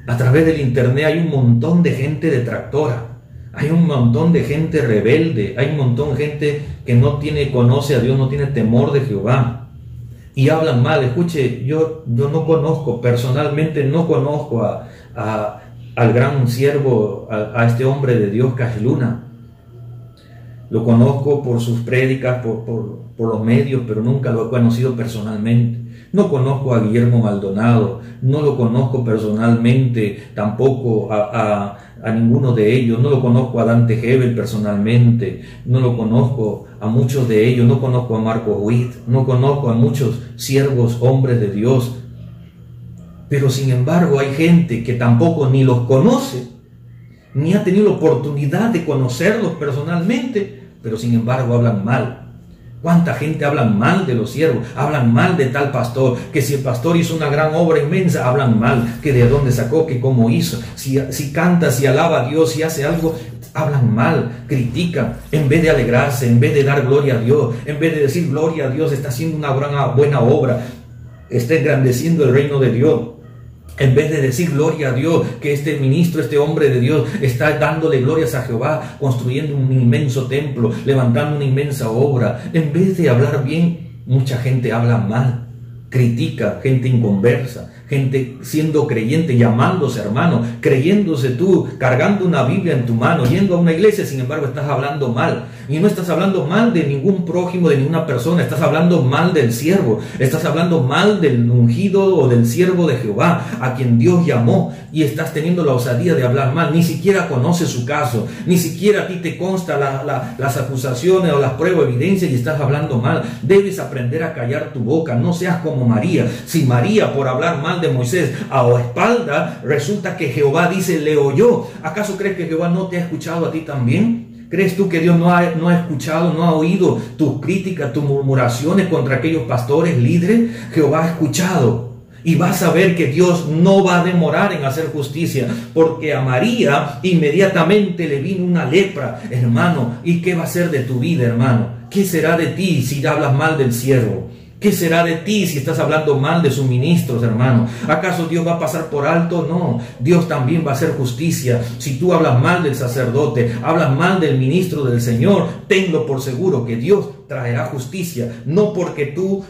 a través del internet hay un montón de gente detractora, hay un montón de gente rebelde, hay un montón de gente que no conoce a Dios, no tiene temor de Jehová, y hablan mal. Escuche, yo no conozco, personalmente no conozco al gran siervo, a este hombre de Dios, Cash Luna. Lo conozco por sus prédicas, por los medios, pero nunca lo he conocido personalmente. No conozco a Guillermo Maldonado, no lo conozco personalmente, tampoco a ninguno de ellos. No lo conozco a Dante Hebel personalmente, no lo conozco a muchos de ellos, no conozco a Marco Witt, no conozco a muchos siervos, hombres de Dios. Pero sin embargo hay gente que tampoco ni los conoce, ni ha tenido la oportunidad de conocerlos personalmente, pero sin embargo hablan mal. ¿Cuánta gente habla mal de los siervos? Hablan mal de tal pastor, que si el pastor hizo una gran obra inmensa, hablan mal, que de dónde sacó, que cómo hizo, si canta, si alaba a Dios, si hace algo, hablan mal, critican, en vez de alegrarse, en vez de dar gloria a Dios, en vez de decir: gloria a Dios, está haciendo una buena obra, está engrandeciendo el reino de Dios. En vez de decir: gloria a Dios, que este ministro, este hombre de Dios está dándole glorias a Jehová, construyendo un inmenso templo, levantando una inmensa obra. En vez de hablar bien, mucha gente habla mal, critica, gente inconversa, gente siendo creyente, llamándose hermano, creyéndose tú, cargando una Biblia en tu mano, yendo a una iglesia, sin embargo estás hablando mal. Y no estás hablando mal de ningún prójimo, de ninguna persona, estás hablando mal del siervo, estás hablando mal del ungido o del siervo de Jehová, a quien Dios llamó, y estás teniendo la osadía de hablar mal. Ni siquiera conoces su caso, ni siquiera a ti te consta las acusaciones o las pruebas, evidencias, y estás hablando mal. Debes aprender a callar tu boca, no seas como María. Si María, por hablar mal de Moisés a espalda, resulta que Jehová dice, le oyó. ¿Acaso crees que Jehová no te ha escuchado a ti también? ¿Crees tú que Dios no ha escuchado, no ha oído tus críticas, tus murmuraciones contra aquellos pastores, líderes? Jehová ha escuchado. Y vas a ver que Dios no va a demorar en hacer justicia, porque a María inmediatamente le vino una lepra, hermano. ¿Y qué va a ser de tu vida, hermano? ¿Qué será de ti si hablas mal del siervo? ¿Qué será de ti si estás hablando mal de sus ministros, hermano? ¿Acaso Dios va a pasar por alto? No, Dios también va a hacer justicia. Si tú hablas mal del sacerdote, hablas mal del ministro del Señor, tenlo por seguro que Dios traerá justicia. No porque tú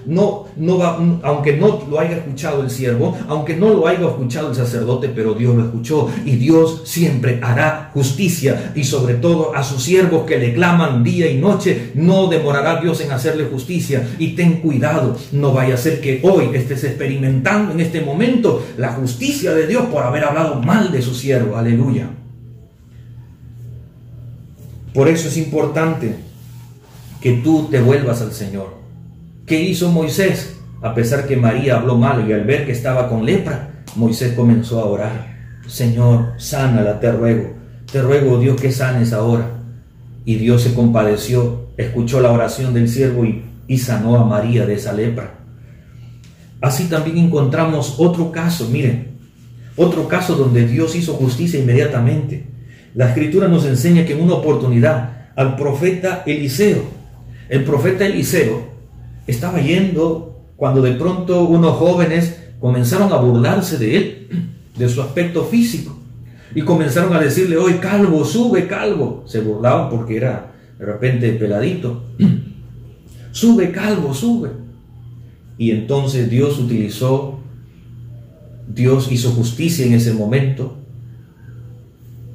aunque no lo haya escuchado el siervo, aunque no lo haya escuchado el sacerdote, pero Dios lo escuchó, y Dios siempre hará justicia. Y sobre todo a sus siervos que le claman día y noche, no demorará Dios en hacerle justicia. Y ten cuidado, no vaya a ser que hoy estés experimentando en este momento la justicia de Dios por haber hablado mal de su siervo. Aleluya. Por eso es importante que tú te vuelvas al Señor. ¿Qué hizo Moisés? A pesar que María habló mal, y al ver que estaba con lepra, Moisés comenzó a orar. Señor, sánala, te ruego, Dios, que sanes ahora. Y Dios se compadeció, escuchó la oración del siervo y sanó a María de esa lepra. Así también encontramos otro caso, miren, otro caso donde Dios hizo justicia inmediatamente. La Escritura nos enseña que en una oportunidad al profeta Eliseo, el profeta Eliseo estaba yendo cuando de pronto unos jóvenes comenzaron a burlarse de él, de su aspecto físico, y comenzaron a decirle, hoy calvo, sube calvo. Se burlaban porque era de repente peladito. Sube calvo, sube. Y entonces Dios hizo justicia en ese momento.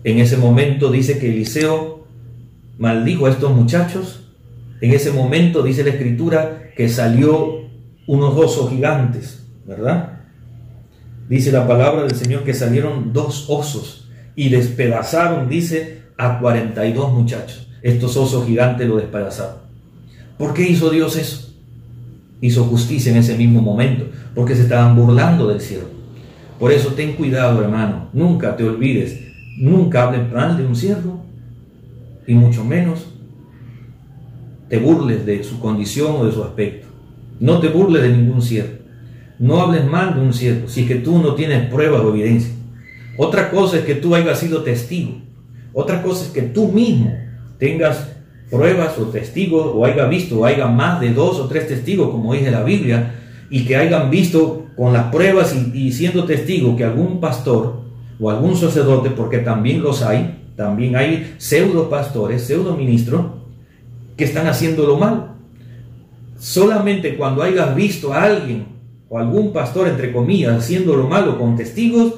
En ese momento dice que Eliseo maldijo a estos muchachos. En ese momento dice la Escritura que salió unos osos gigantes, ¿verdad? Dice la palabra del Señor que salieron 2 osos y despedazaron, dice, a 42 muchachos. Estos osos gigantes lo despedazaron. ¿Por qué hizo Dios eso? Hizo justicia en ese mismo momento, porque se estaban burlando del siervo. Por eso ten cuidado, hermano, nunca te olvides, nunca hables mal de un siervo, y mucho menos te burles de su condición o de su aspecto. No te burles de ningún siervo, no hables mal de un siervo, si es que tú no tienes pruebas o evidencia. Otra cosa es que tú hayas sido testigo, otra cosa es que tú mismo tengas pruebas o testigos, o haya visto, o haya más de 2 o 3 testigos, como dice la Biblia, y que hayan visto con las pruebas y siendo testigo que algún pastor o algún sacerdote, porque también los hay, también hay pseudo pastores, pseudo ministros que están haciéndolo mal. Solamente cuando hayas visto a alguien o algún pastor, entre comillas, haciéndolo malo con testigos,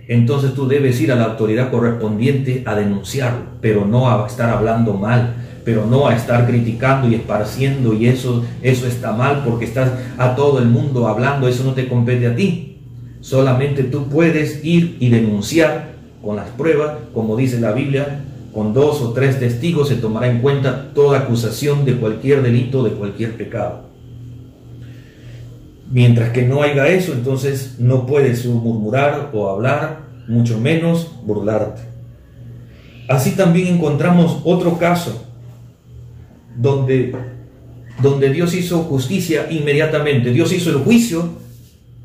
entonces tú debes ir a la autoridad correspondiente a denunciarlo, pero no a estar hablando mal, pero no a estar criticando y esparciendo, y eso está mal porque estás a todo el mundo hablando, eso no te compete a ti. Solamente tú puedes ir y denunciar con las pruebas, como dice la Biblia, con 2 o 3 testigos se tomará en cuenta toda acusación de cualquier delito, de cualquier pecado. Mientras que no haya eso, entonces no puedes murmurar o hablar, mucho menos burlarte. Así también encontramos otro caso donde Dios hizo justicia inmediatamente. Dios hizo el juicio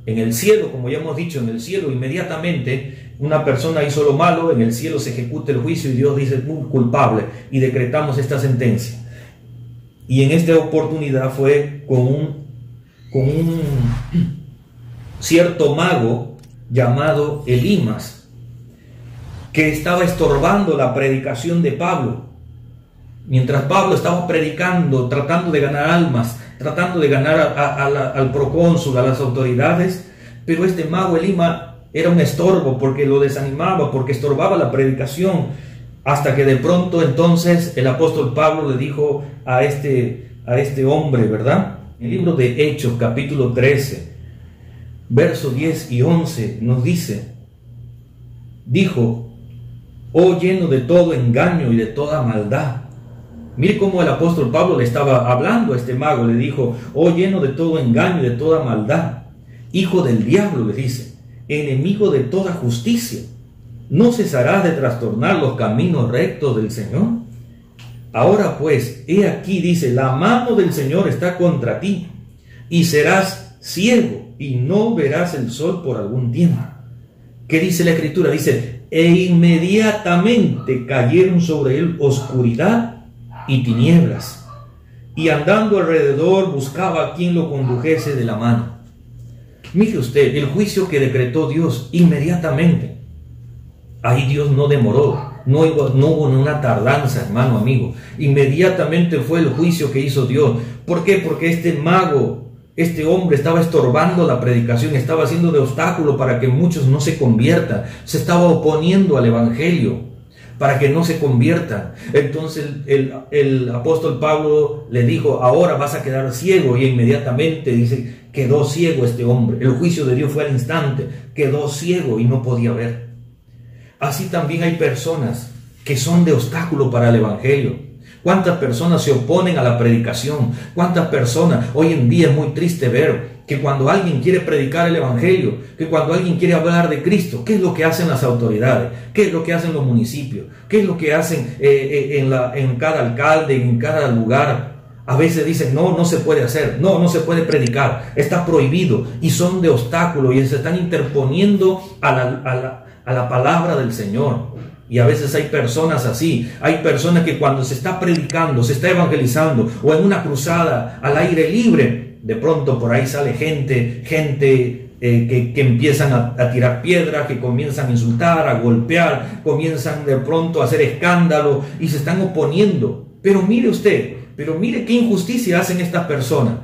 en el cielo, como ya hemos dicho, en el cielo inmediatamente. Una persona hizo lo malo, en el cielo se ejecuta el juicio y Dios dice culpable, y decretamos esta sentencia. Y en esta oportunidad fue con un cierto mago llamado Elimas, que estaba estorbando la predicación de Pablo. Mientras Pablo estaba predicando, tratando de ganar almas, tratando de ganar al procónsul, a las autoridades, pero este mago Elima era un estorbo porque lo desanimaba, porque estorbaba la predicación, hasta que de pronto entonces el apóstol Pablo le dijo a este hombre, ¿verdad? El libro de Hechos, capítulo 13, versos 10 y 11, nos dice, dijo, oh lleno de todo engaño y de toda maldad. Mire cómo el apóstol Pablo le estaba hablando a este mago, le dijo, oh lleno de todo engaño y de toda maldad, hijo del diablo, le dice, enemigo de toda justicia, ¿no cesarás de trastornar los caminos rectos del Señor? Ahora pues, he aquí, dice, la mano del Señor está contra ti, y serás ciego, y no verás el sol por algún tiempo. ¿Qué dice la Escritura? Dice, e inmediatamente cayeron sobre él oscuridad y tinieblas, y andando alrededor buscaba a quien lo condujese de la mano. Mire usted, el juicio que decretó Dios inmediatamente. Ahí Dios no demoró, no hubo una tardanza, hermano, amigo. Inmediatamente fue el juicio que hizo Dios. ¿Por qué? Porque este mago, este hombre estaba estorbando la predicación, estaba haciendo de obstáculo para que muchos no se conviertan, se estaba oponiendo al evangelio para que no se conviertan. Entonces el apóstol Pablo le dijo, ahora vas a quedar ciego, y inmediatamente dice, quedó ciego este hombre. El juicio de Dios fue al instante, quedó ciego y no podía ver. Así también hay personas que son de obstáculo para el evangelio. ¿Cuántas personas se oponen a la predicación? ¿Cuántas personas? Hoy en día es muy triste ver que cuando alguien quiere predicar el evangelio, que cuando alguien quiere hablar de Cristo, ¿qué es lo que hacen las autoridades? ¿Qué es lo que hacen los municipios? ¿Qué es lo que hacen en cada alcalde, en cada lugar? A veces dicen, no se puede hacer, no se puede predicar, está prohibido, y son de obstáculo y se están interponiendo a la palabra del Señor. Y a veces hay personas así, hay personas que cuando se está predicando, se está evangelizando, o en una cruzada al aire libre, de pronto por ahí sale gente que empiezan a tirar piedras, que comienzan a insultar, a golpear, comienzan de pronto a hacer escándalo y se están oponiendo. Pero mire qué injusticia hacen estas personas.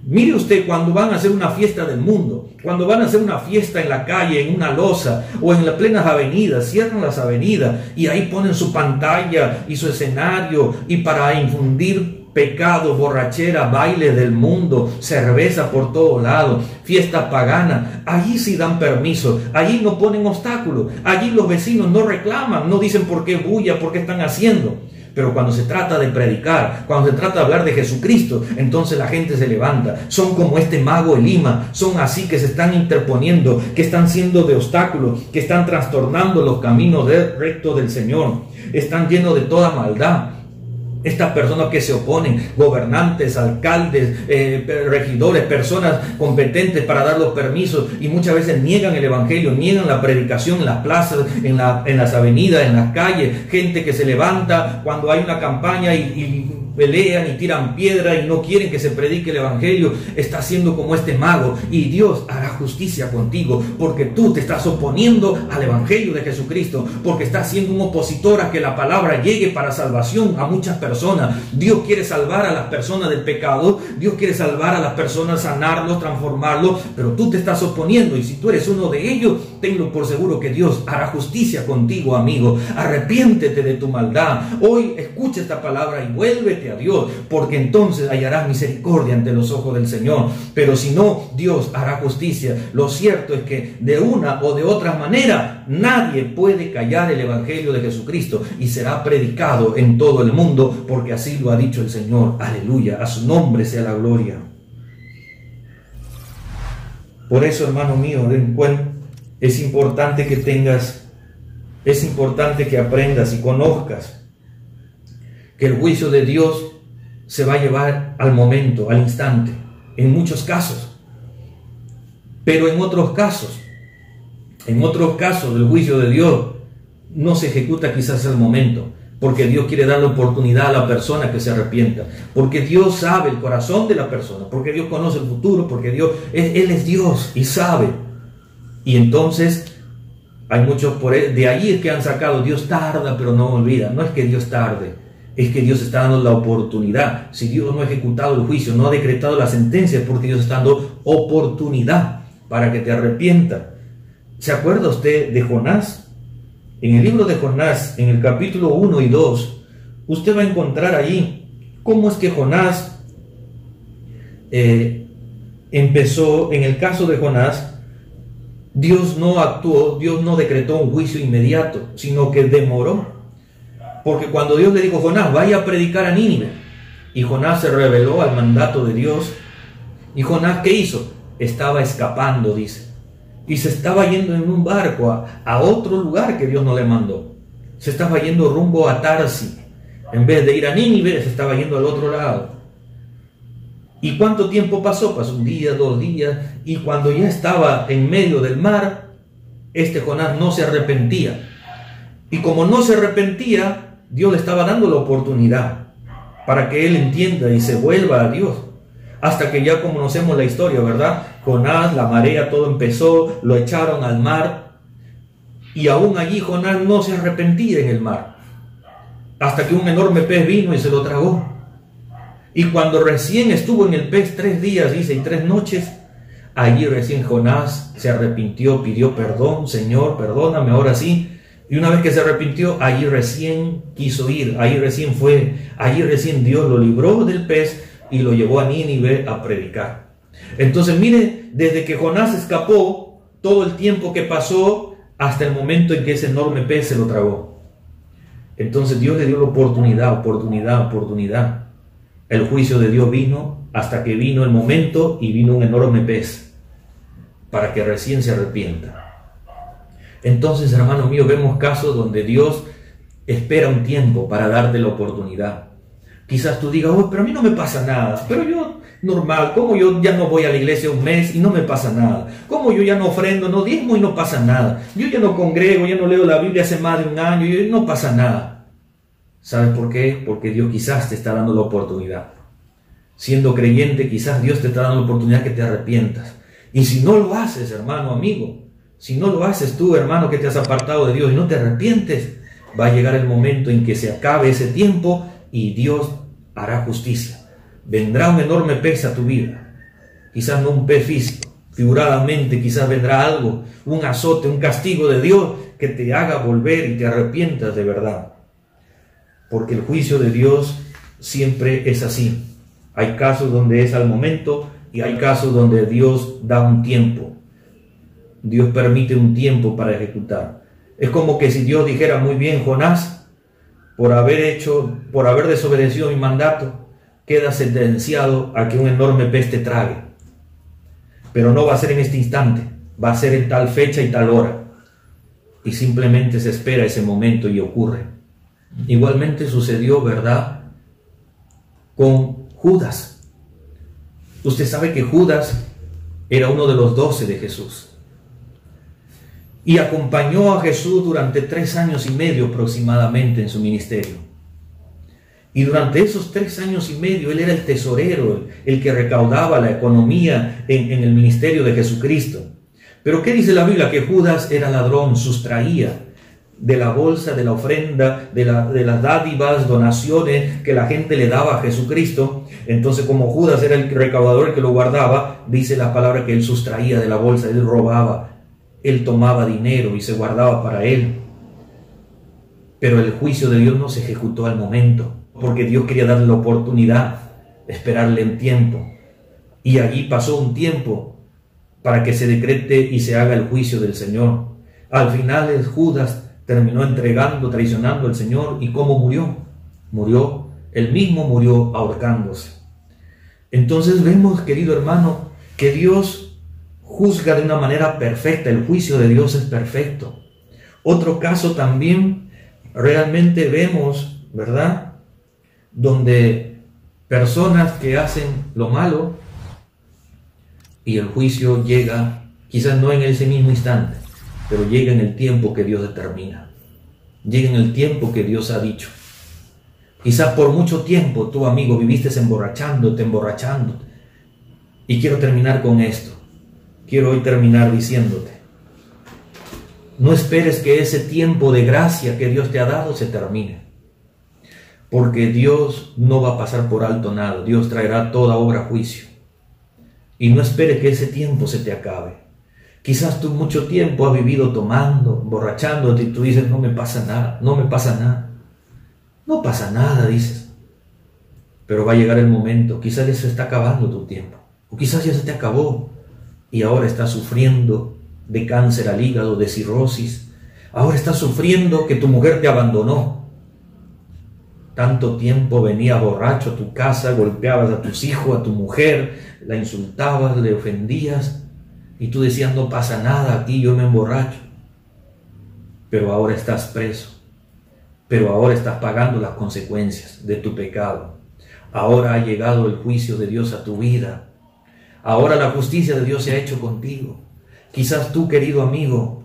Mire usted, cuando van a hacer una fiesta del mundo, cuando van a hacer una fiesta en la calle, en una loza o en las plenas avenidas, cierran las avenidas y ahí ponen su pantalla y su escenario, y para infundir pecado, borrachera, baile del mundo, cerveza por todos lados, fiesta pagana, allí sí dan permiso, allí no ponen obstáculos, allí los vecinos no reclaman, no dicen por qué bulla, por qué están haciendo. Pero cuando se trata de predicar, cuando se trata de hablar de Jesucristo, entonces la gente se levanta. Son como este mago Elima, son así, que se están interponiendo, que están siendo de obstáculos, que están trastornando los caminos rectos del Señor. Están llenos de toda maldad. Estas personas que se oponen, gobernantes, alcaldes, regidores, personas competentes para dar los permisos, y muchas veces niegan el evangelio, niegan la predicación en las plazas, en las avenidas, en las calles. Gente que se levanta cuando hay una campaña y pelean y tiran piedra y no quieren que se predique el evangelio. Está haciendo como este mago, y Dios hará justicia contigo porque tú te estás oponiendo al evangelio de Jesucristo, porque estás siendo un opositor a que la palabra llegue para salvación a muchas personas. Dios quiere salvar a las personas del pecado, Dios quiere salvar a las personas, sanarlos, transformarlos, pero tú te estás oponiendo, y si tú eres uno de ellos, tenlo por seguro que Dios hará justicia contigo, amigo. Arrepiéntete de tu maldad. Hoy escucha esta palabra y vuélvete a Dios, porque entonces hallarás misericordia ante los ojos del Señor. Pero si no, Dios hará justicia. Lo cierto es que de una o de otra manera nadie puede callar el evangelio de Jesucristo, y será predicado en todo el mundo, porque así lo ha dicho el Señor. Aleluya, a su nombre sea la gloria. Por eso, hermano mío, es importante que aprendas y conozcas que el juicio de Dios se va a llevar al momento, al instante, en muchos casos. Pero en otros casos del juicio de Dios no se ejecuta quizás al momento, porque Dios quiere darle oportunidad a la persona que se arrepienta, porque Dios sabe el corazón de la persona, porque Dios conoce el futuro, porque Él es Dios y sabe. Y entonces hay muchos de ahí es que han sacado, Dios tarda pero no olvida. No es que Dios tarde, es que Dios está dando la oportunidad. Si Dios no ha ejecutado el juicio, no ha decretado la sentencia, es porque Dios está dando oportunidad. para que te arrepientas. ¿Se acuerda usted de Jonás? En el libro de Jonás, en el capítulo 1 y 2, usted va a encontrar allí cómo es que Jonás empezó. En el caso de Jonás, Dios no actuó, Dios no decretó un juicio inmediato, sino que demoró. Porque cuando Dios le dijo: Jonás, vaya a predicar a Nínive, y Jonás se rebeló al mandato de Dios, y Jonás, ¿qué hizo? Estaba escapando, dice, y se estaba yendo en un barco a otro lugar que Dios no le mandó. Se estaba yendo rumbo a Tarsis. En vez de ir a Nínive, se estaba yendo al otro lado. ¿Y cuánto tiempo pasó? Pasó un día, 2 días, y cuando ya estaba en medio del mar, Jonás no se arrepentía. Y como no se arrepentía, Dios le estaba dando la oportunidad para que él entienda y se vuelva a Dios. Hasta que ya conocemos la historia, ¿verdad? Jonás, la marea, todo empezó, lo echaron al mar, y aún allí Jonás no se arrepentía en el mar, hasta que un enorme pez vino y se lo tragó. Y cuando recién estuvo en el pez 3 días, dice, y 3 noches, allí recién Jonás se arrepintió, pidió perdón: Señor, perdóname, ahora sí. Y una vez que se arrepintió, allí recién quiso ir, allí recién fue, allí recién Dios lo libró del pez y lo llevó a Nínive a predicar. Entonces mire, desde que Jonás escapó, todo el tiempo que pasó hasta el momento en que ese enorme pez se lo tragó. Entonces Dios le dio la oportunidad. El juicio de Dios vino hasta que vino el momento y vino un enorme pez para que recién se arrepienta. Entonces, hermano mío, vemos casos donde Dios espera un tiempo para darte la oportunidad. Quizás tú digas: oh, pero a mí no me pasa nada, pero yo normal, como yo ya no voy a la iglesia un mes y no me pasa nada, como yo ya no ofrendo, no diezmo y no pasa nada, yo ya no congrego, ya no leo la Biblia hace más de 1 año y no pasa nada. ¿Sabes por qué? Porque Dios quizás te está dando la oportunidad. Siendo creyente, quizás Dios te está dando la oportunidad que te arrepientas. Y si no lo haces, hermano, amigo, si no lo haces tú, hermano, que te has apartado de Dios y no te arrepientes, va a llegar el momento en que se acabe ese tiempo y Dios hará justicia. Vendrá un enorme pez a tu vida. Quizás no un pez físico, figuradamente quizás vendrá algo, un azote, un castigo de Dios que te haga volver y te arrepientas de verdad. Porque el juicio de Dios siempre es así. Hay casos donde es al momento y hay casos donde Dios da un tiempo. Dios permite un tiempo para ejecutar. Es como que si Dios dijera: muy bien, Jonás, por haber desobedecido mi mandato, queda sentenciado a que un enorme pez te trague. Pero no va a ser en este instante, va a ser en tal fecha y tal hora. Y simplemente se espera ese momento y ocurre. Igualmente sucedió, ¿verdad?, con Judas. Usted sabe que Judas era uno de los 12 de Jesús. Y acompañó a Jesús durante 3 años y medio aproximadamente en su ministerio. Y durante esos 3 años y medio él era el tesorero, el que recaudaba la economía en el ministerio de Jesucristo. Pero ¿qué dice la Biblia? Que Judas era ladrón, sustraía de la bolsa, de la ofrenda, de las dádivas, donaciones que la gente le daba a Jesucristo. Entonces, como Judas era el recaudador, el que lo guardaba, dice la palabra que él sustraía de la bolsa, él robaba. Él tomaba dinero y se guardaba para él. Pero el juicio de Dios no se ejecutó al momento, porque Dios quería darle la oportunidad, esperarle un tiempo. Y allí pasó un tiempo para que se decrete y se haga el juicio del Señor. Al final Judas terminó entregando, traicionando al Señor. ¿Y cómo murió? Él mismo murió ahorcándose. Entonces vemos, querido hermano, que Dios juzga de una manera perfecta. El juicio de Dios es perfecto. Otro caso también realmente vemos, ¿verdad?, donde personas que hacen lo malo y el juicio llega, quizás no en ese mismo instante, pero llega en el tiempo que Dios determina. Llega en el tiempo que Dios ha dicho. Quizás por mucho tiempo tú, amigo, viviste emborrachándote. Y quiero terminar con esto. Quiero hoy terminar diciéndote: no esperes que ese tiempo de gracia que Dios te ha dado se termine. Porque Dios no va a pasar por alto nada. Dios traerá toda obra a juicio. Y no esperes que ese tiempo se te acabe. Quizás tú mucho tiempo has vivido tomando, emborrachándote y tú dices, no me pasa nada, no me pasa nada. No pasa nada, dices. Pero va a llegar el momento, quizás ya se está acabando tu tiempo, o quizás ya se te acabó y ahora estás sufriendo de cáncer al hígado, de cirrosis. Ahora estás sufriendo que tu mujer te abandonó. Tanto tiempo venías borracho a tu casa, golpeabas a tus hijos, a tu mujer, la insultabas, le ofendías y tú decías, no pasa nada, aquí yo me emborracho. Pero ahora estás preso, pero ahora estás pagando las consecuencias de tu pecado. Ahora ha llegado el juicio de Dios a tu vida. Ahora la justicia de Dios se ha hecho contigo. Quizás tú, querido amigo,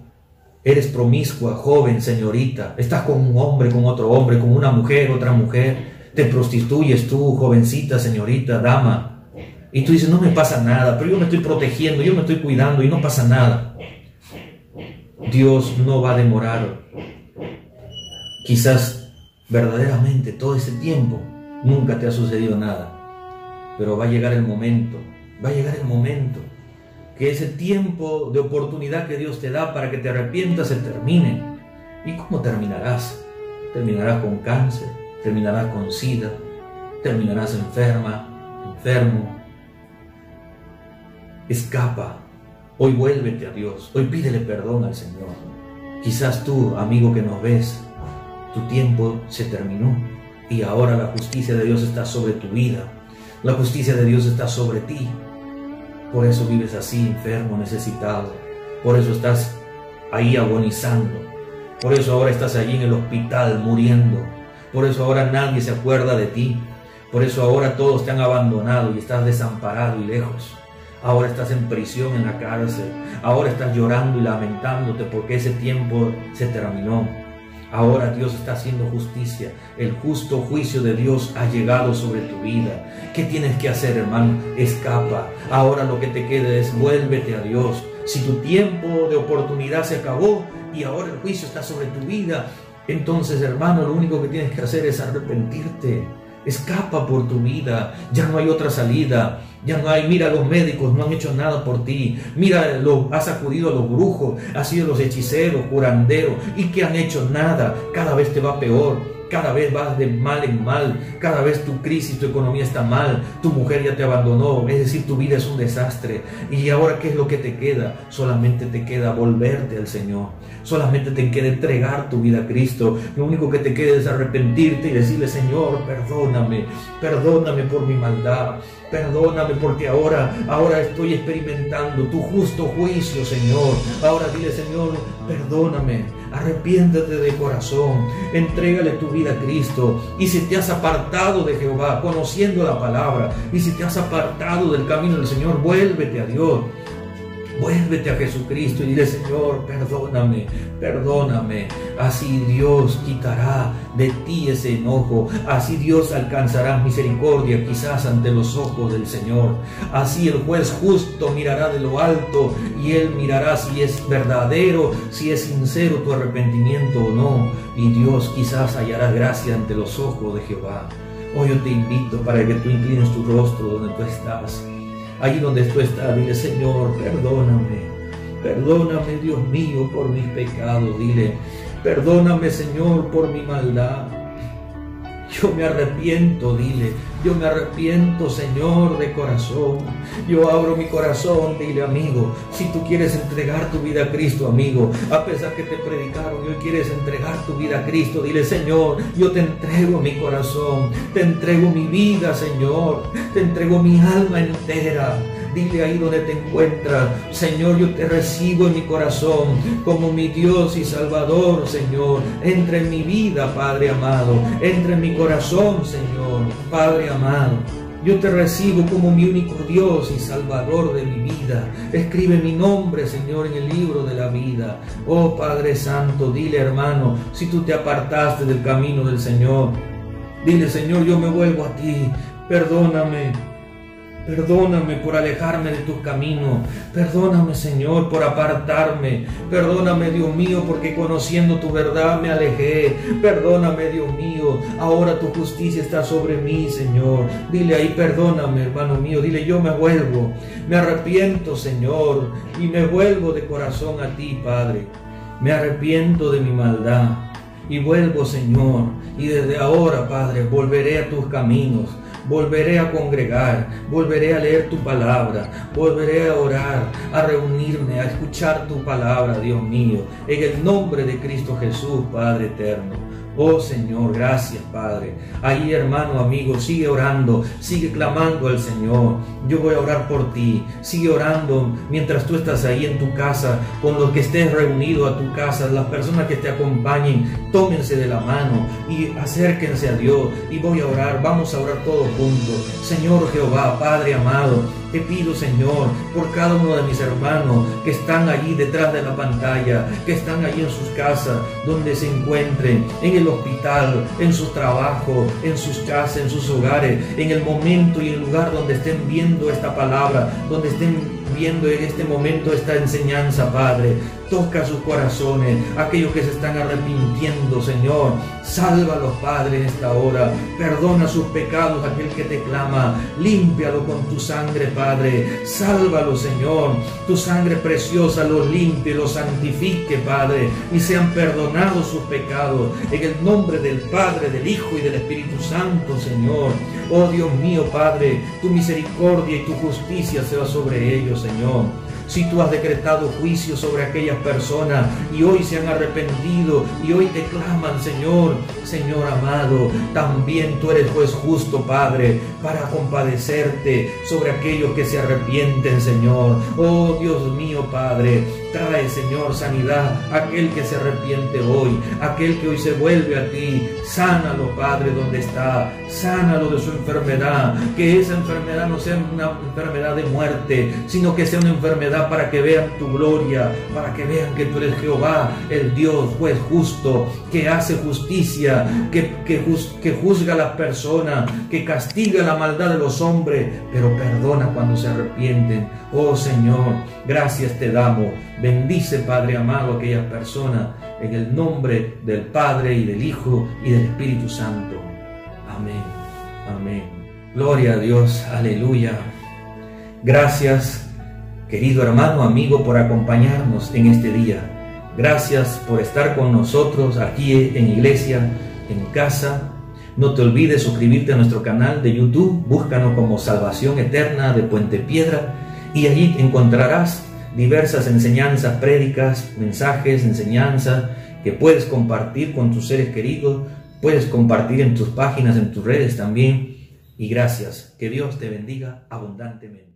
eres promiscua, joven, señorita, estás con un hombre, con otro hombre, con una mujer, otra mujer, te prostituyes tú, jovencita, señorita, dama, y tú dices, no me pasa nada, pero yo me estoy protegiendo, yo me estoy cuidando y no pasa nada. Dios no va a demorar. Quizás verdaderamente todo ese tiempo nunca te ha sucedido nada, pero va a llegar el momento, que ese tiempo de oportunidad que Dios te da para que te arrepientas se termine. ¿Y cómo terminarás? Terminarás con cáncer, terminarás con SIDA, terminarás enfermo. Escapa. Hoy vuélvete a Dios, hoy pídele perdón al Señor. Quizás tú, amigo que nos ves, tu tiempo se terminó y ahora la justicia de Dios está sobre tu vida. La justicia de Dios está sobre ti. Por eso vives así, enfermo, necesitado. Por eso estás ahí agonizando. Por eso ahora estás allí en el hospital muriendo. Por eso ahora nadie se acuerda de ti. Por eso ahora todos te han abandonado y estás desamparado y lejos. Ahora estás en prisión, en la cárcel. Ahora estás llorando y lamentándote porque ese tiempo se terminó. Ahora Dios está haciendo justicia. El justo juicio de Dios ha llegado sobre tu vida. ¿Qué tienes que hacer, hermano? Escapa. Ahora lo que te queda es vuélvete a Dios. Si tu tiempo de oportunidad se acabó y ahora el juicio está sobre tu vida, entonces, hermano, lo único que tienes que hacer es arrepentirte. Escapa por tu vida. Ya no hay otra salida. Ya no hay, mira, los médicos no han hecho nada por ti. Mira, has acudido a los brujos, has sido los hechiceros, curanderos, y que han hecho nada. Cada vez te va peor. Cada vez vas de mal en mal, cada vez tu crisis, tu economía está mal, tu mujer ya te abandonó, es decir, tu vida es un desastre. Y ahora, ¿qué es lo que te queda? Solamente te queda volverte al Señor, solamente te queda entregar tu vida a Cristo. Lo único que te queda es arrepentirte y decirle, Señor, perdóname por mi maldad. Perdóname porque ahora estoy experimentando tu justo juicio, Señor. Ahora dile, Señor, perdóname, arrepiéntate de corazón, entrégale tu vida a Cristo. Y si te has apartado de Jehová, conociendo la palabra, y si te has apartado del camino del Señor, vuélvete a Dios. Vuélvete a Jesucristo y dile, Señor, perdóname. Así Dios quitará de ti ese enojo. Así Dios alcanzará misericordia quizás ante los ojos del Señor. Así el juez justo mirará de lo alto y Él mirará si es verdadero, si es sincero tu arrepentimiento o no. Y Dios quizás hallará gracia ante los ojos de Jehová. Hoy yo te invito para que tú inclines tu rostro donde tú estás. Allí donde tú estás, dile, Señor, perdóname, Dios mío, por mis pecados. Dile, perdóname, Señor, por mi maldad. Yo me arrepiento, dile, yo me arrepiento, Señor, de corazón. Yo abro mi corazón, dile, amigo, si tú quieres entregar tu vida a Cristo, amigo, a pesar que te predicaron y hoy quieres entregar tu vida a Cristo, dile, Señor, yo te entrego mi corazón, te entrego mi vida, Señor, te entrego mi alma entera. Dile ahí donde te encuentras, Señor, yo te recibo en mi corazón como mi Dios y Salvador, Señor. Entra en mi vida, Padre amado. Entra en mi corazón, Señor, Padre amado. Yo te recibo como mi único Dios y Salvador de mi vida. Escribe mi nombre, Señor, en el libro de la vida. Oh Padre Santo, dile, hermano, si tú te apartaste del camino del Señor, dile, Señor, yo me vuelvo a ti. Perdóname. Perdóname por alejarme de tus caminos. Perdóname, Señor, por apartarme. Perdóname, Dios mío, porque conociendo tu verdad me alejé. Perdóname, Dios mío. Ahora tu justicia está sobre mí, Señor. Dile ahí, perdóname, hermano mío. Dile, yo me vuelvo. Me arrepiento, Señor, y me vuelvo de corazón a ti, Padre. Me arrepiento de mi maldad y vuelvo, Señor. Y desde ahora, Padre, volveré a tus caminos. Volveré a congregar, volveré a leer tu palabra, volveré a orar, a reunirme, a escuchar tu palabra, Dios mío, en el nombre de Cristo Jesús, Padre eterno. Oh Señor, gracias, Padre. Ahí, hermano, amigo, sigue orando, sigue clamando al Señor. Yo voy a orar por ti. Sigue orando mientras tú estás ahí en tu casa, con los que estés reunido a tu casa, las personas que te acompañen, tómense de la mano y acérquense a Dios. Y voy a orar, vamos a orar todos juntos. Señor Jehová, Padre amado, te pido, Señor, por cada uno de mis hermanos que están allí detrás de la pantalla, que están allí en sus casas, donde se encuentren, en el hospital, en su trabajo, en sus casas, en sus hogares, en el momento y el lugar donde estén viendo esta palabra, donde estén viendo en este momento esta enseñanza, Padre. Toca sus corazones, aquellos que se están arrepintiendo, Señor. Sálvalos, Padre, en esta hora. Perdona sus pecados, aquel que te clama. Límpialo con tu sangre, Padre. Sálvalo, Señor. Tu sangre preciosa los limpie, los santifique, Padre, y sean perdonados sus pecados. En el nombre del Padre, del Hijo y del Espíritu Santo, Señor. Oh Dios mío, Padre, tu misericordia y tu justicia sea sobre ellos, Señor. Si tú has decretado juicio sobre aquellas personas y hoy se han arrepentido y hoy te claman, Señor, Señor amado, también tú eres juez justo, Padre, para compadecerte sobre aquellos que se arrepienten, Señor. Oh Dios mío, Padre, trae, Señor, sanidad a aquel que se arrepiente hoy, aquel que hoy se vuelve a ti. Sánalo, Padre, donde está. Sánalo de su enfermedad. Que esa enfermedad no sea una enfermedad de muerte, sino que sea una enfermedad para que vean tu gloria, para que vean que tú eres Jehová, el Dios juez justo, que hace justicia, que juzga a las personas, que castiga la maldad de los hombres, pero perdona cuando se arrepienten. Oh Señor, gracias te damos. Bendice, Padre amado, a aquellas personas, en el nombre del Padre y del Hijo y del Espíritu Santo. Amén. Amén. Gloria a Dios. Aleluya. Gracias, querido hermano, amigo, por acompañarnos en este día. Gracias por estar con nosotros aquí en iglesia, en casa. No te olvides suscribirte a nuestro canal de YouTube. Búscanos como Salvación Eterna de Puente Piedra y allí encontrarás diversas enseñanzas, prédicas, mensajes, enseñanzas que puedes compartir con tus seres queridos, puedes compartir en tus páginas, en tus redes también. Y gracias. Que Dios te bendiga abundantemente.